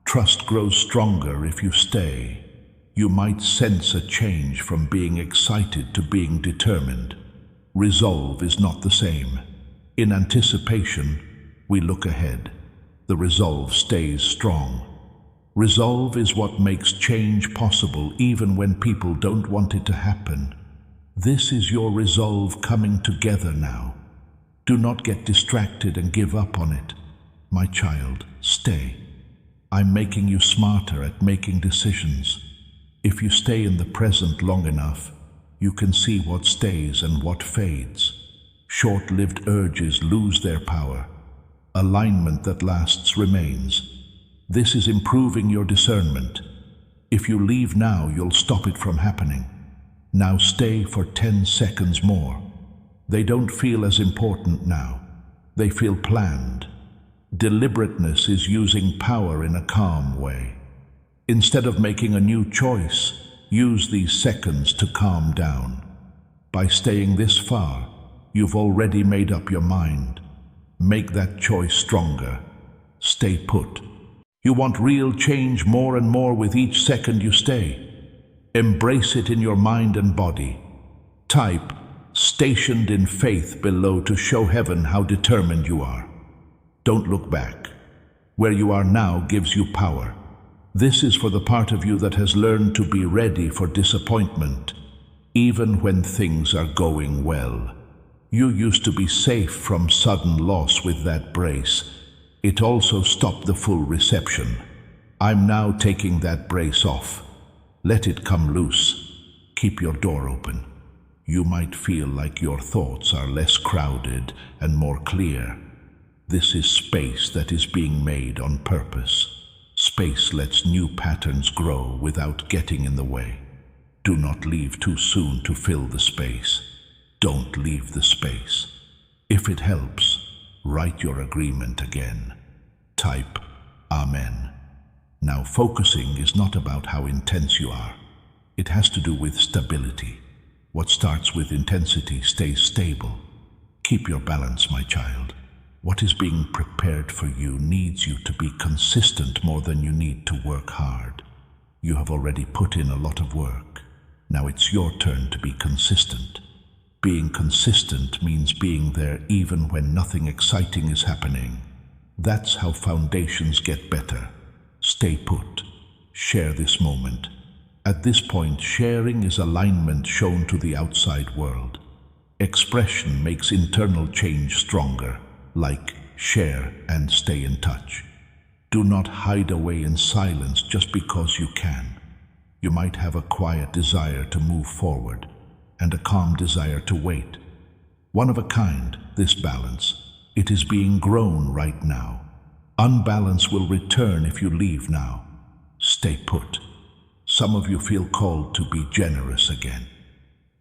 Speaker 1: Trust grows stronger if you stay. You might sense a change from being excited to being determined. Resolve is not the same. In anticipation, we look ahead. The resolve stays strong. Resolve is what makes change possible even when people don't want it to happen. This is your resolve coming together now. Do not get distracted and give up on it. My child, stay. I'm making you smarter at making decisions. If you stay in the present long enough, you can see what stays and what fades. Short-lived urges lose their power. Alignment that lasts remains. This is improving your discernment. If you leave now, you'll stop it from happening. Now stay for 10 seconds more. They don't feel as important now. They feel planned. Deliberateness is using power in a calm way. Instead of making a new choice, use these seconds to calm down. By staying this far, you've already made up your mind. Make that choice stronger. Stay put. You want real change more and more with each second you stay. Embrace it in your mind and body. Type "stationed in faith" below to show heaven how determined you are. Don't look back. Where you are now gives you power. This is for the part of you that has learned to be ready for disappointment, even when things are going well. You used to be safe from sudden loss with that brace. It also stopped the full reception. I'm now taking that brace off. Let it come loose. Keep your door open. You might feel like your thoughts are less crowded and more clear. This is space that is being made on purpose. Space lets new patterns grow without getting in the way. Do not leave too soon to fill the space. Don't leave the space. If it helps, write your agreement again. Type Amen. Now focusing is not about how intense you are. It has to do with stability. What starts with intensity stays stable. Keep your balance, my child. What is being prepared for you needs you to be consistent more than you need to work hard. You have already put in a lot of work. Now it's your turn to be consistent. Being consistent means being there even when nothing exciting is happening. That's how foundations get better. Stay put. Share this moment. At this point, sharing is alignment shown to the outside world. Expression makes internal change stronger, like share and stay in touch. Do not hide away in silence just because you can. You might have a quiet desire to move forward and a calm desire to wait. One of a kind, this balance. It is being grown right now. Unbalance will return if you leave now. Stay put. Some of you feel called to be generous again,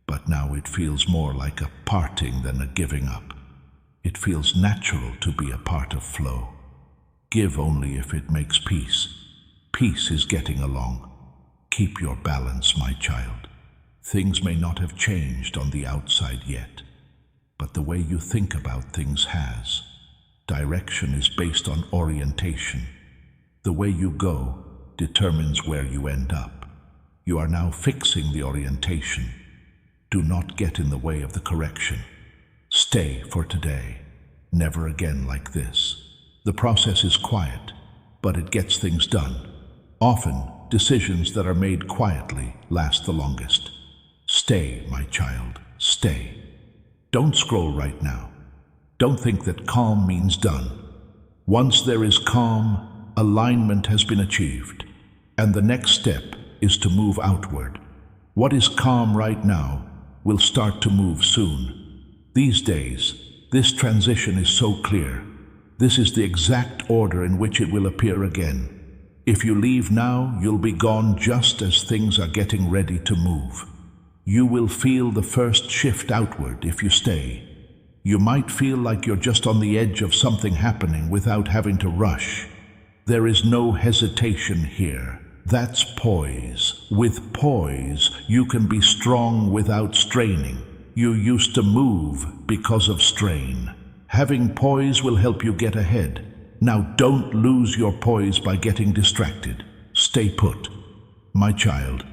Speaker 1: but now it feels more like a parting than a giving up. It feels natural to be a part of flow. Give only if it makes peace. Peace is getting along. Keep your balance, my child. Things may not have changed on the outside yet, but the way you think about things has. Direction is based on orientation. The way you go determines where you end up. You are now fixing the orientation. Do not get in the way of the correction. Stay for today. Never again like this. The process is quiet, but it gets things done. Often, decisions that are made quietly last the longest. Stay, my child, stay. Don't scroll right now. Don't think that calm means done. Once there is calm, alignment has been achieved, and the next step is to move outward. What is calm right now will start to move soon. These days, this transition is so clear. This is the exact order in which it will appear again. If you leave now, you'll be gone just as things are getting ready to move. You will feel the first shift outward if you stay. You might feel like you're just on the edge of something happening without having to rush. There is no hesitation here. That's poise. With poise, you can be strong without straining. You used to move because of strain. Having poise will help you get ahead. Now don't lose your poise by getting distracted. Stay put. My child,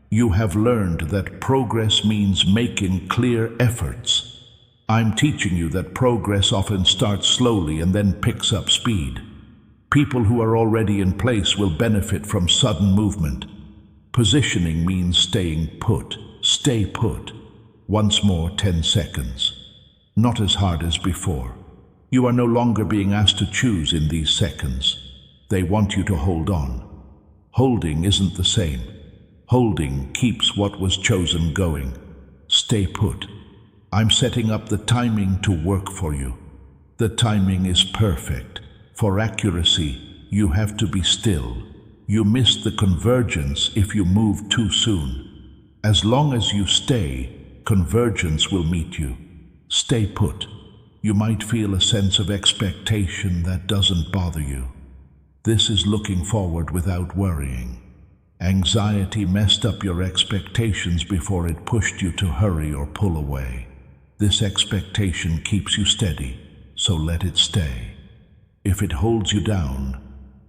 Speaker 1: you have learned that progress means making clear efforts. I'm teaching you that progress often starts slowly and then picks up speed. People who are already in place will benefit from sudden movement. Positioning means staying put. Stay put. Once more, 10 seconds. Not as hard as before. You are no longer being asked to choose in these seconds. They want you to hold on. Holding isn't the same. Holding keeps what was chosen going. Stay put. I'm setting up the timing to work for you. The timing is perfect. For accuracy, you have to be still. You miss the convergence if you move too soon. As long as you stay, convergence will meet you. Stay put. You might feel a sense of expectation that doesn't bother you. This is looking forward without worrying. Anxiety messed up your expectations before it pushed you to hurry or pull away. This expectation keeps you steady, so let it stay. If it holds you down,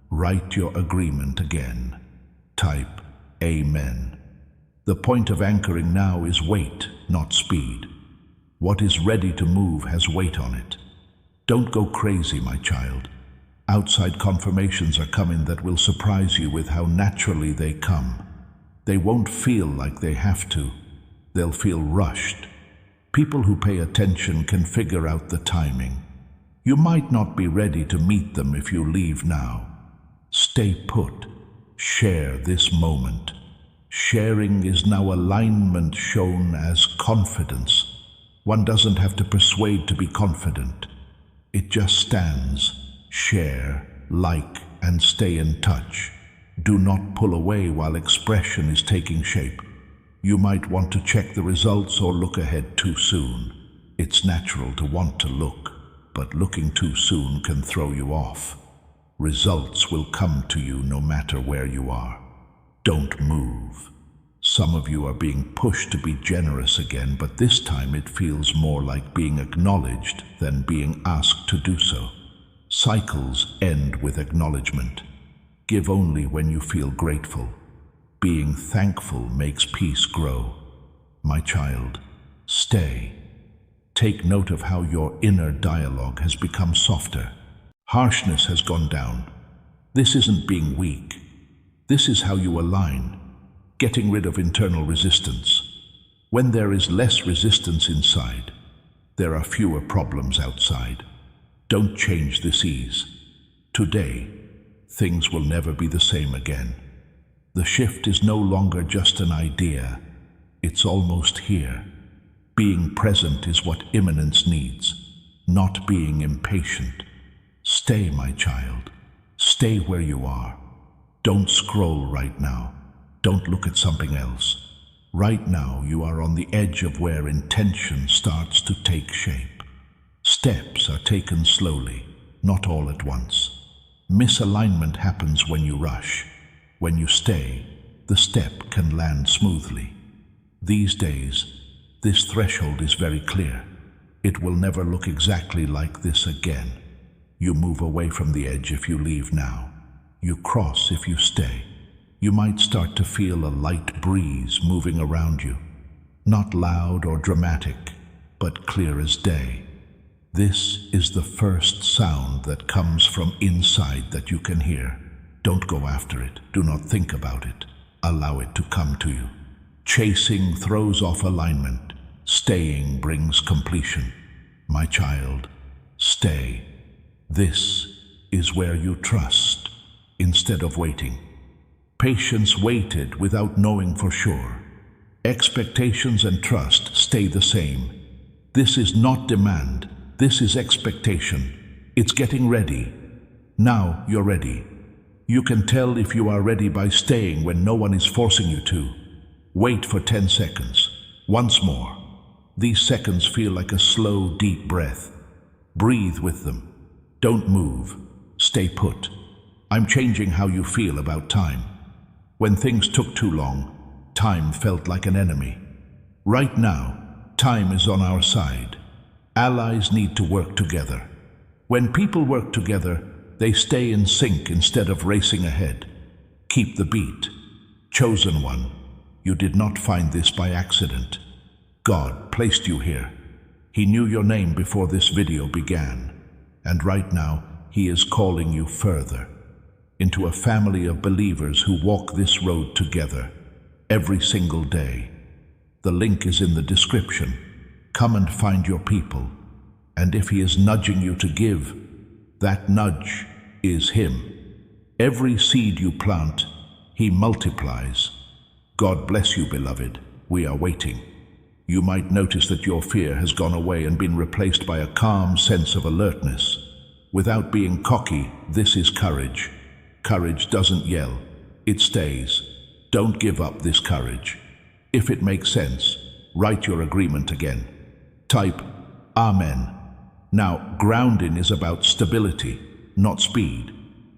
Speaker 1: write your agreement again. Type Amen. The point of anchoring now is weight, not speed. What is ready to move has weight on it. Don't go crazy, my child. Outside confirmations are coming that will surprise you with how naturally they come. They won't feel like they have to. They'll feel rushed. People who pay attention can figure out the timing. You might not be ready to meet them if you leave now. Stay put. Share this moment. Sharing is now alignment shown as confidence. One doesn't have to persuade to be confident. It just stands. Share, like, and stay in touch. Do not pull away while expression is taking shape. You might want to check the results or look ahead too soon. It's natural to want to look, but looking too soon can throw you off. Results will come to you no matter where you are. Don't move. Some of you are being pushed to be generous again, but this time it feels more like being acknowledged than being asked to do so. Cycles end with acknowledgement. Give only when you feel grateful. Being thankful makes peace grow. My child, stay. Take note of how your inner dialogue has become softer. Harshness has gone down. This isn't being weak. This is how you align, getting rid of internal resistance. When there is less resistance inside, there are fewer problems outside. Don't change this ease. Today, things will never be the same again. The shift is no longer just an idea. It's almost here. Being present is what imminence needs, not being impatient. Stay, my child. Stay where you are. Don't scroll right now. Don't look at something else. Right now, you are on the edge of where intention starts to take shape. Steps are taken slowly, not all at once. Misalignment happens when you rush. When you stay, the step can land smoothly. These days, this threshold is very clear. It will never look exactly like this again. You move away from the edge if you leave now. You cross if you stay. You might start to feel a light breeze moving around you. Not loud or dramatic, but clear as day. This is the first sound that comes from inside that you can hear. Don't go after it. Do not think about it. Allow it to come to you. Chasing throws off alignment. Staying brings completion. My child, stay. This is where you trust instead of waiting. Patience waited without knowing for sure. Expectations and trust stay the same. This is not demand, this is expectation. It's getting ready. Now you're ready. You can tell if you are ready by staying when no one is forcing you to. Wait for 10 seconds. Once more. These seconds feel like a slow, deep breath. Breathe with them. Don't move. Stay put. I'm changing how you feel about time. When things took too long, time felt like an enemy. Right now, time is on our side. Allies need to work together. When people work together, they stay in sync instead of racing ahead. Keep the beat. Chosen one, you did not find this by accident. God placed you here. He knew your name before this video began. And right now, He is calling you further. Into a family of believers who walk this road together. Every single day. The link is in the description. Come and find your people. And if He is nudging you to give, that nudge is Him. Every seed you plant, He multiplies. God bless you, beloved. We are waiting. You might notice that your fear has gone away and been replaced by a calm sense of alertness. Without being cocky, this is courage. Courage doesn't yell. It stays. Don't give up this courage. If it makes sense, write your agreement again. Type Amen. Now, grounding is about stability, not speed.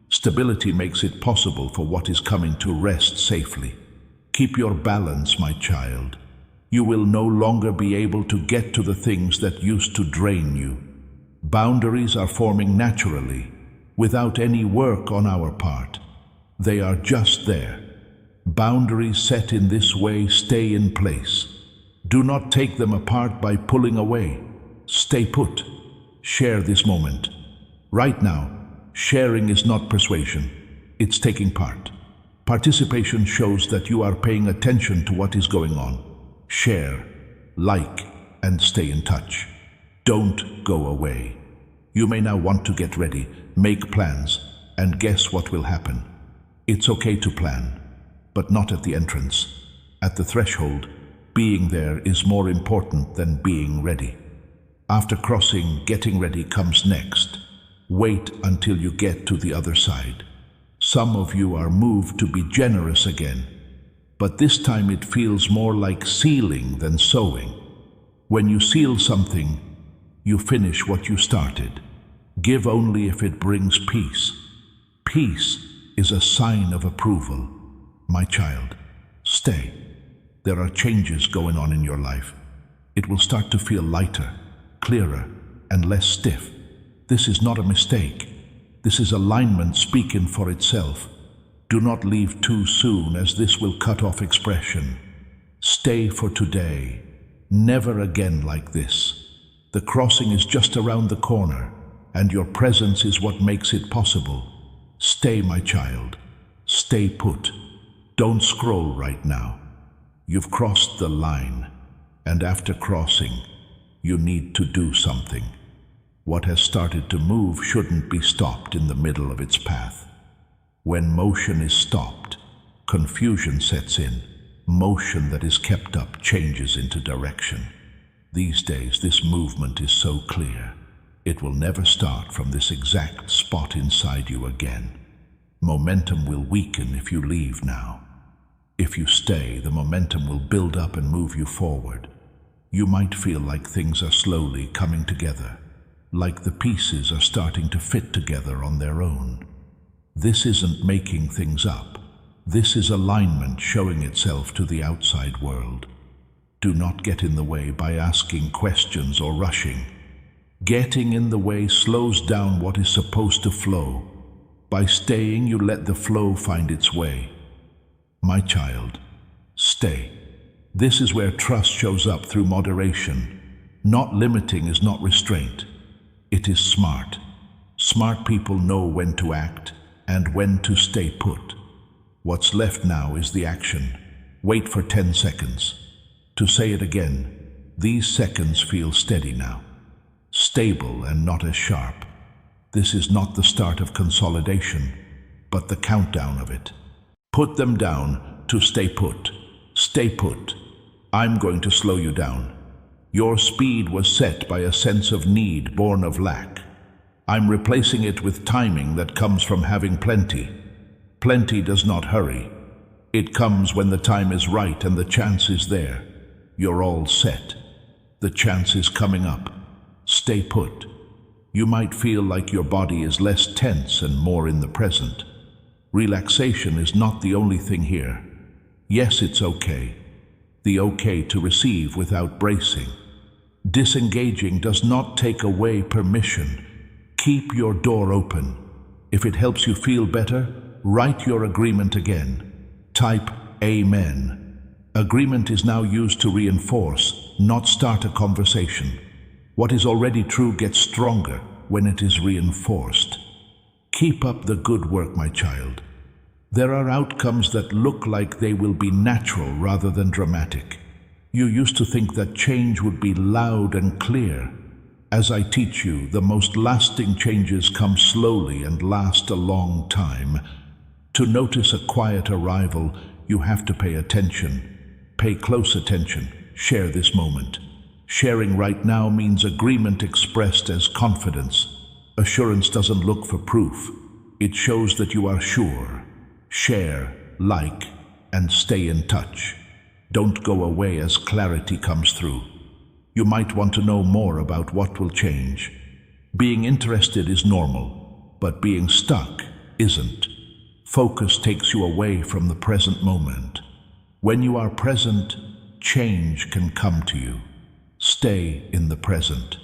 Speaker 1: Stability makes it possible for what is coming to rest safely. Keep your balance, my child. You will no longer be able to get to the things that used to drain you. Boundaries are forming naturally, without any work on our part. They are just there. Boundaries set in this way stay in place. Do not take them apart by pulling away. Stay put. Share this moment. Right now, sharing is not persuasion. It's taking part. Participation shows that you are paying attention to what is going on. Share, like, and stay in touch. Don't go away. You may now want to get ready, make plans, and guess what will happen. It's okay to plan, but not at the entrance. At the threshold, being there is more important than being ready. After crossing, getting ready comes next. Wait until you get to the other side. Some of you are moved to be generous again, but this time it feels more like sealing than sowing. When you seal something, you finish what you started. Give only if it brings peace. Peace is a sign of approval. My child, stay. There are changes going on in your life. It will start to feel lighter, clearer, and less stiff. This is not a mistake. This is alignment speaking for itself. Do not leave too soon, as this will cut off expression. Stay for today. Never again like this. The crossing is just around the corner, and your presence is what makes it possible. Stay, my child. Stay put. Don't scroll right now. You've crossed the line, and after crossing, you need to do something. What has started to move shouldn't be stopped in the middle of its path. When motion is stopped, confusion sets in. Motion that is kept up changes into direction. These days, this movement is so clear. It will never start from this exact spot inside you again. Momentum will weaken if you leave now. If you stay, the momentum will build up and move you forward. You might feel like things are slowly coming together, like the pieces are starting to fit together on their own. This isn't making things up. This is alignment showing itself to the outside world. Do not get in the way by asking questions or rushing. Getting in the way slows down what is supposed to flow. By staying, you let the flow find its way. My child, stay. This is where trust shows up through moderation. Not limiting is not restraint. It is smart. Smart people know when to act and when to stay put. What's left now is the action. Wait for 10 seconds. To say it again, these seconds feel steady now. Stable and not as sharp. This is not the start of consolidation, but the countdown of it. Put them down to stay put. Stay put. I'm going to slow you down. Your speed was set by a sense of need born of lack. I'm replacing it with timing that comes from having plenty. Plenty does not hurry. It comes when the time is right and the chance is there. You're all set. The chance is coming up. Stay put. You might feel like your body is less tense and more in the present. Relaxation is not the only thing here. Yes, it's okay. The okay to receive without bracing. Disengaging does not take away permission. Keep your door open. If it helps you feel better, write your agreement again. Type Amen. Agreement is now used to reinforce, not start a conversation. What is already true gets stronger when it is reinforced. Keep up the good work, my child. There are outcomes that look like they will be natural rather than dramatic. You used to think that change would be loud and clear. As I teach you, the most lasting changes come slowly and last a long time. To notice a quiet arrival, you have to pay attention. Pay close attention. Share this moment. Sharing right now means agreement expressed as confidence. Assurance doesn't look for proof. It shows that you are sure. Share, like, and stay in touch. Don't go away as clarity comes through. You might want to know more about what will change. Being interested is normal, but being stuck isn't. Focus takes you away from the present moment. When you are present, change can come to you. Stay in the present.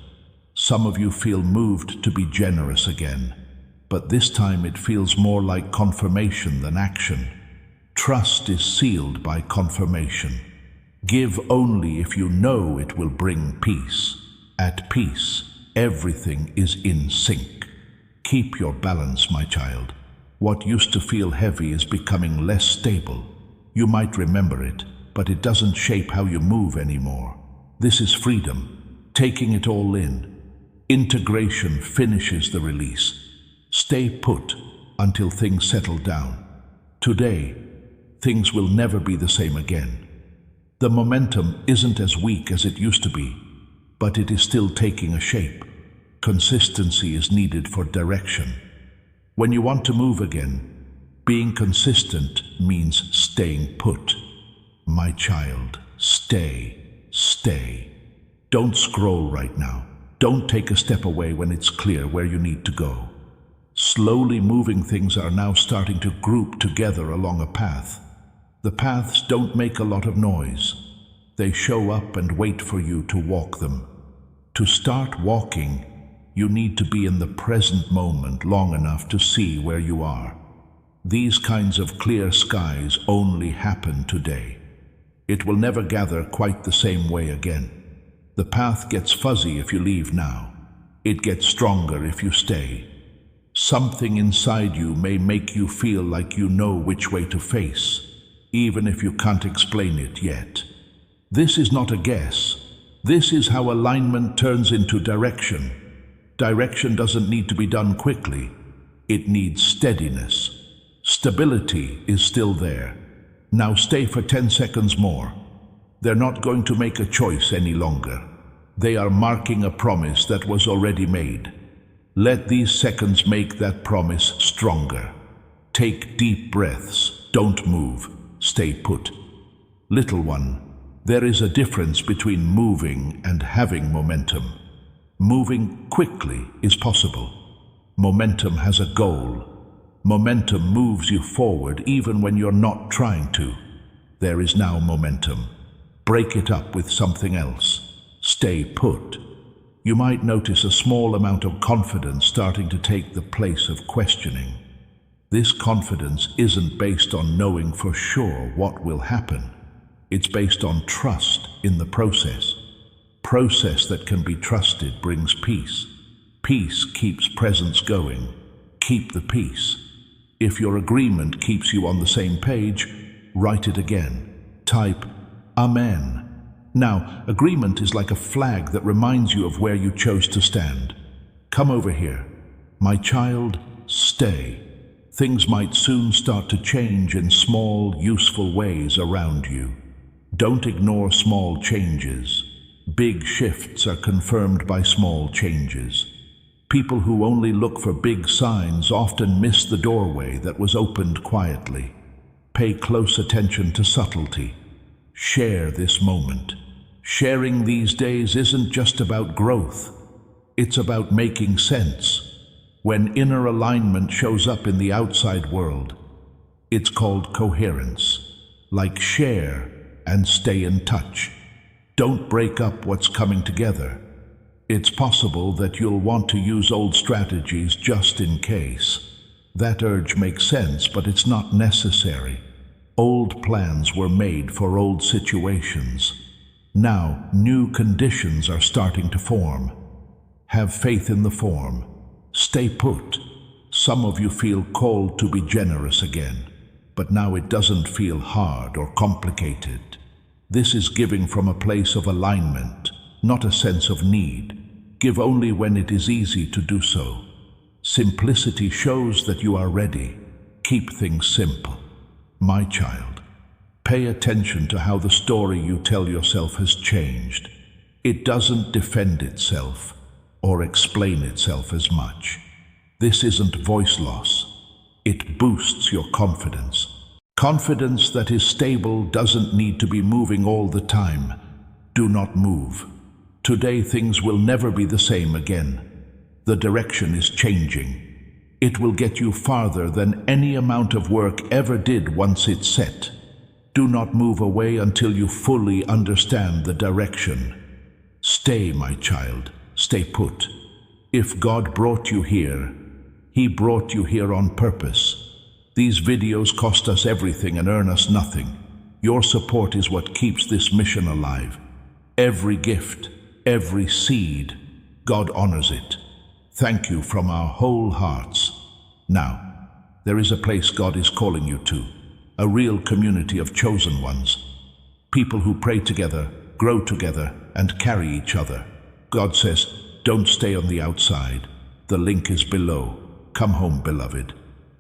Speaker 1: Some of you feel moved to be generous again, but this time it feels more like confirmation than action. Trust is sealed by confirmation. Give only if you know it will bring peace. At peace, everything is in sync. Keep your balance, my child. What used to feel heavy is becoming less stable. You might remember it, but it doesn't shape how you move anymore. This is freedom, taking it all in. Integration finishes the release. Stay put until things settle down. Today, things will never be the same again. The momentum isn't as weak as it used to be, but it is still taking a shape. Consistency is needed for direction. When you want to move again, being consistent means staying put. My child, stay. Don't scroll right now. Don't take a step away when it's clear where you need to go. Slowly moving things are now starting to group together along a path. The paths don't make a lot of noise. They show up and wait for you to walk them. To start walking, you need to be in the present moment long enough to see where you are. These kinds of clear skies only happen today. It will never gather quite the same way again. The path gets fuzzy if you leave now. It gets stronger if you stay. Something inside you may make you feel like you know which way to face, even if you can't explain it yet. This is not a guess. This is how alignment turns into direction. Direction doesn't need to be done quickly. It needs steadiness. Stability is still there. Now stay for 10 seconds more. They're not going to make a choice any longer. They are marking a promise that was already made. Let these seconds make that promise stronger. Take deep breaths. Don't move. Stay put. Little one, there is a difference between moving and having momentum. Moving quickly is possible. Momentum has a goal. Momentum moves you forward even when you're not trying to. There is now momentum. Break it up with something else. Stay put. You might notice a small amount of confidence starting to take the place of questioning. This confidence isn't based on knowing for sure what will happen. It's based on trust in the process. Process that can be trusted brings peace. Peace keeps presence going. Keep the peace. If your agreement keeps you on the same page, write it again. Type Amen. Now, agreement is like a flag that reminds you of where you chose to stand. Come over here. My child, stay. Things might soon start to change in small, useful ways around you. Don't ignore small changes. Big shifts are confirmed by small changes. People who only look for big signs often miss the doorway that was opened quietly. Pay close attention to subtlety. Share this moment. Sharing these days isn't just about growth. It's about making sense. When inner alignment shows up in the outside world, it's called coherence. Like share and stay in touch. Don't break up what's coming together. It's possible that you'll want to use old strategies just in case. That urge makes sense, but it's not necessary. Old plans were made for old situations. Now, new conditions are starting to form. Have faith in the form. Stay put. Some of you feel called to be generous again, but now it doesn't feel hard or complicated. This is giving from a place of alignment, not a sense of need. Give only when it is easy to do so. Simplicity shows that you are ready. Keep things simple. My child, pay attention to how the story you tell yourself has changed. It doesn't defend itself or explain itself as much. This isn't voice loss. It boosts your confidence. Confidence that is stable doesn't need to be moving all the time. Do not move. Today things will never be the same again. The direction is changing. It will get you farther than any amount of work ever did once it's set. Do not move away until you fully understand the direction. Stay, my child. Stay put. If God brought you here, He brought you here on purpose. These videos cost us everything and earn us nothing. Your support is what keeps this mission alive. Every gift, every seed, God honors it. Thank you from our whole hearts. Now, there is a place God is calling you to, a real community of chosen ones. People who pray together, grow together, and carry each other. God says, don't stay on the outside. The link is below. Come home, beloved.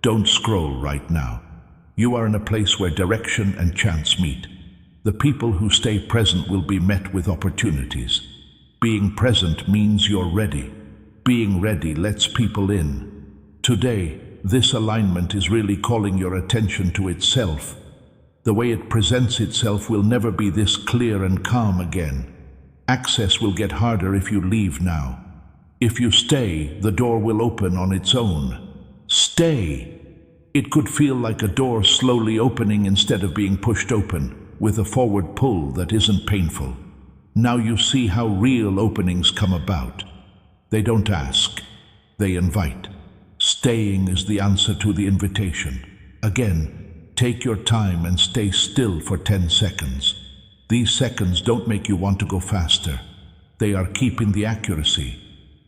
Speaker 1: Don't scroll right now. You are in a place where direction and chance meet. The people who stay present will be met with opportunities. Being present means you're ready. Being ready lets people in. Today, this alignment is really calling your attention to itself. The way it presents itself will never be this clear and calm again. Access will get harder if you leave now. If you stay, the door will open on its own. Stay. It could feel like a door slowly opening instead of being pushed open, with a forward pull that isn't painful. Now you see how real openings come about. They don't ask, they invite. Staying is the answer to the invitation. Again, take your time and stay still for 10 seconds. These seconds don't make you want to go faster. They are keeping the accuracy.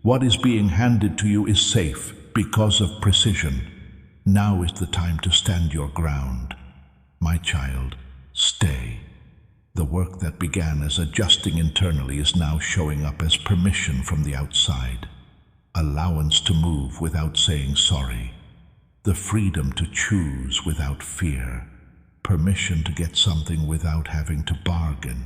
Speaker 1: What is being handed to you is safe because of precision. Now is the time to stand your ground. My child, stay. The work that began as adjusting internally is now showing up as permission from the outside. Allowance to move without saying sorry. The freedom to choose without fear. Permission to get something without having to bargain.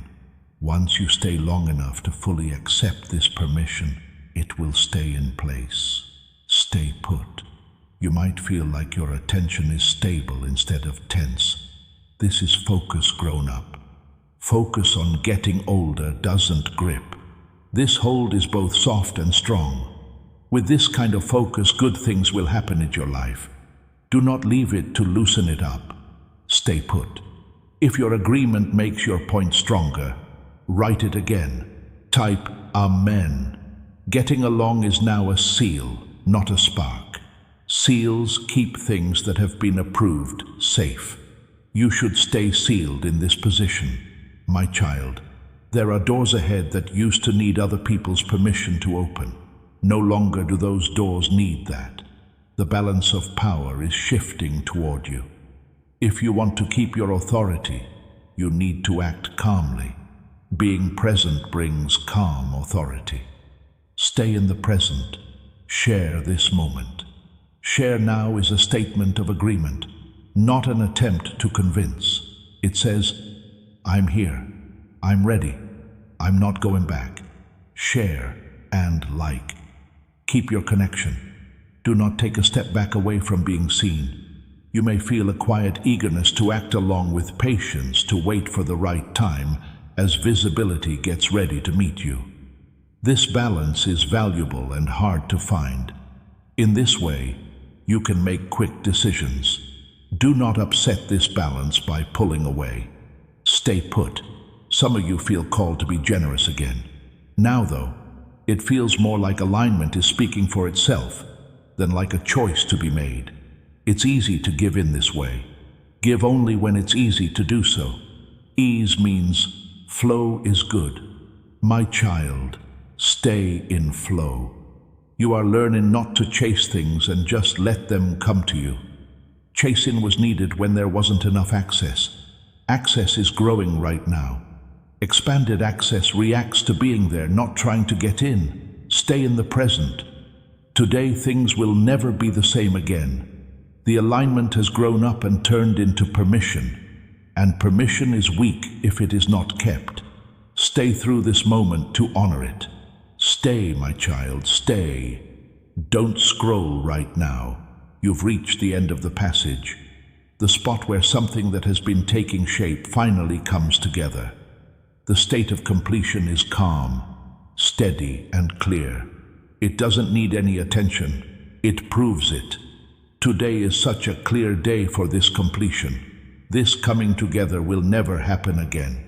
Speaker 1: Once you stay long enough to fully accept this permission, it will stay in place. Stay put. You might feel like your attention is stable instead of tense. This is focus grown up. Focus on getting older doesn't grip. This hold is both soft and strong. With this kind of focus, good things will happen in your life. Do not leave it to loosen it up. Stay put. If your agreement makes your point stronger, write it again. Type Amen. Getting along is now a seal, not a spark. Seals keep things that have been approved safe. You should stay sealed in this position. My child, there are doors ahead that used to need other people's permission to open. No longer do those doors need that. The balance of power is shifting toward you. If you want to keep your authority, you need to act calmly. Being present brings calm authority. Stay in the present. Share this moment. Share now is a statement of agreement, not an attempt to convince. It says, I'm here, I'm ready, I'm not going back. Share and like. Keep your connection. Do not take a step back away from being seen. You may feel a quiet eagerness to act along with patience to wait for the right time as visibility gets ready to meet you. This balance is valuable and hard to find. In this way, you can make quick decisions. Do not upset this balance by pulling away. Stay put. Some of you feel called to be generous again. Now, though, it feels more like alignment is speaking for itself than like a choice to be made. It's easy to give in this way. Give only when it's easy to do so. Ease means flow is good. My child, stay in flow. You are learning not to chase things and just let them come to you. Chasing was needed when there wasn't enough access. Access is growing right now. Expanded access reacts to being there, not trying to get in. Stay in the present. Today things will never be the same again. The alignment has grown up and turned into permission, and permission is weak if it is not kept. Stay through this moment to honor it. Stay, my child, stay. Don't scroll right now. You've reached the end of the passage, the spot where something that has been taking shape finally comes together. The state of completion is calm, steady, and clear. It doesn't need any attention. It proves it. Today is such a clear day for this completion. This coming together will never happen again.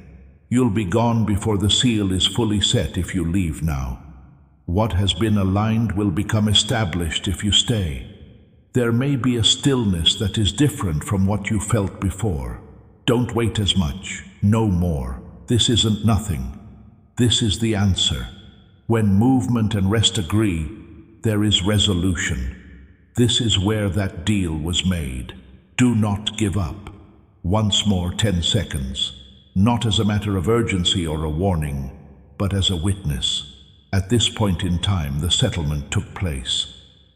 Speaker 1: You'll be gone before the seal is fully set if you leave now. What has been aligned will become established if you stay. There may be a stillness that is different from what you felt before. Don't wait as much. No more. This isn't nothing. This is the answer. When movement and rest agree, there is resolution. This is where that deal was made. Do not give up. Once more, 10 seconds. Not as a matter of urgency or a warning, but as a witness. At this point in time, the settlement took place.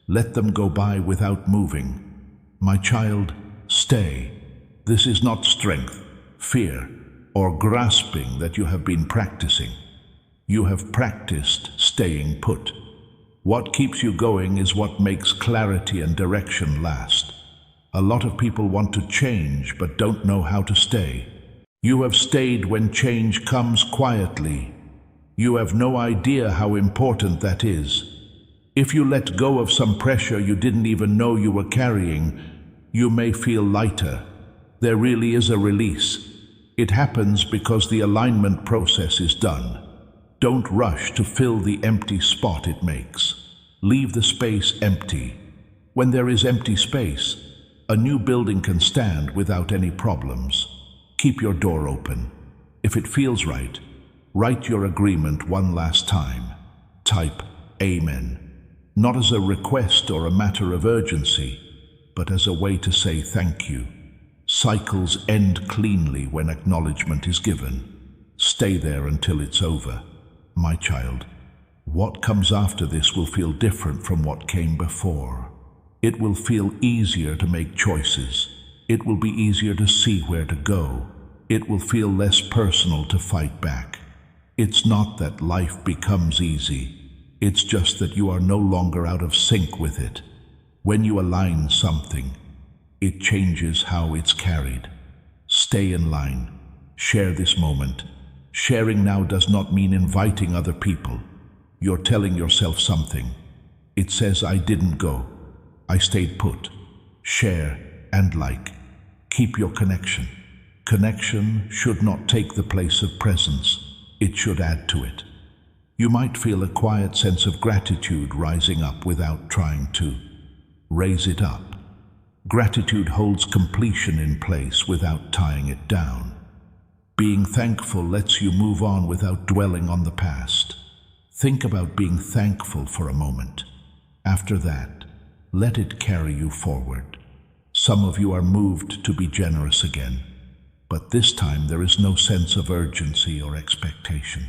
Speaker 1: Let them go by without moving. My child, stay. This is not strength, fear, or grasping that you have been practicing. You have practiced staying put. What keeps you going is what makes clarity and direction last. A lot of people want to change but don't know how to stay. You have stayed when change comes quietly. You have no idea how important that is. If you let go of some pressure you didn't even know you were carrying, you may feel lighter. There really is a release. It happens because the alignment process is done. Don't rush to fill the empty spot it makes. Leave the space empty. When there is empty space, a new building can stand without any problems. Keep your door open. If it feels right, write your agreement one last time. Type Amen. Not as a request or a matter of urgency, but as a way to say thank you. Cycles end cleanly when acknowledgement is given. Stay there until it's over. My child, what comes after this will feel different from what came before. It will feel easier to make choices. It will be easier to see where to go. It will feel less personal to fight back. It's not that life becomes easy. It's just that you are no longer out of sync with it. When you align something, it changes how it's carried. Stay in line. Share this moment. Sharing now does not mean inviting other people. You're telling yourself something. It says, I didn't go. I stayed put. Share and like. Keep your connection. Connection should not take the place of presence. It should add to it. You might feel a quiet sense of gratitude rising up without trying to raise it up. Gratitude holds completion in place without tying it down. Being thankful lets you move on without dwelling on the past. Think about being thankful for a moment. After that, let it carry you forward. Some of you are moved to be generous again, but this time there is no sense of urgency or expectation.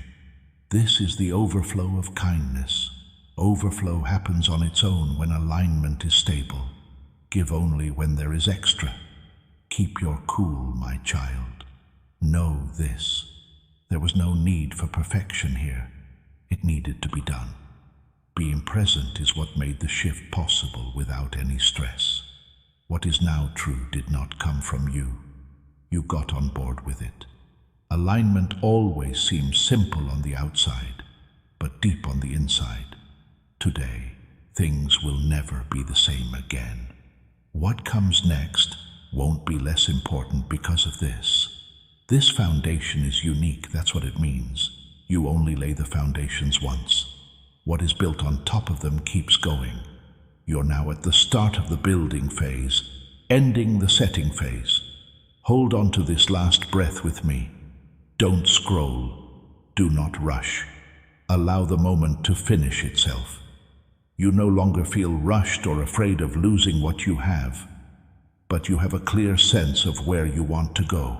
Speaker 1: This is the overflow of kindness. Overflow happens on its own when alignment is stable. Give only when there is extra. Keep your cool, my child. Know this. There was no need for perfection here. It needed to be done. Being present is what made the shift possible without any stress. What is now true did not come from you. You got on board with it. Alignment always seems simple on the outside, but deep on the inside. Today, things will never be the same again. What comes next won't be less important because of this. This foundation is unique, that's what it means. You only lay the foundations once. What is built on top of them keeps going. You're now at the start of the building phase, ending the setting phase. Hold on to this last breath with me. Don't scroll. Do not rush. Allow the moment to finish itself. You no longer feel rushed or afraid of losing what you have, but you have a clear sense of where you want to go.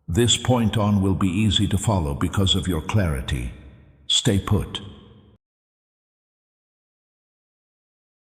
Speaker 1: This point on will be easy to follow because of your clarity. Stay put.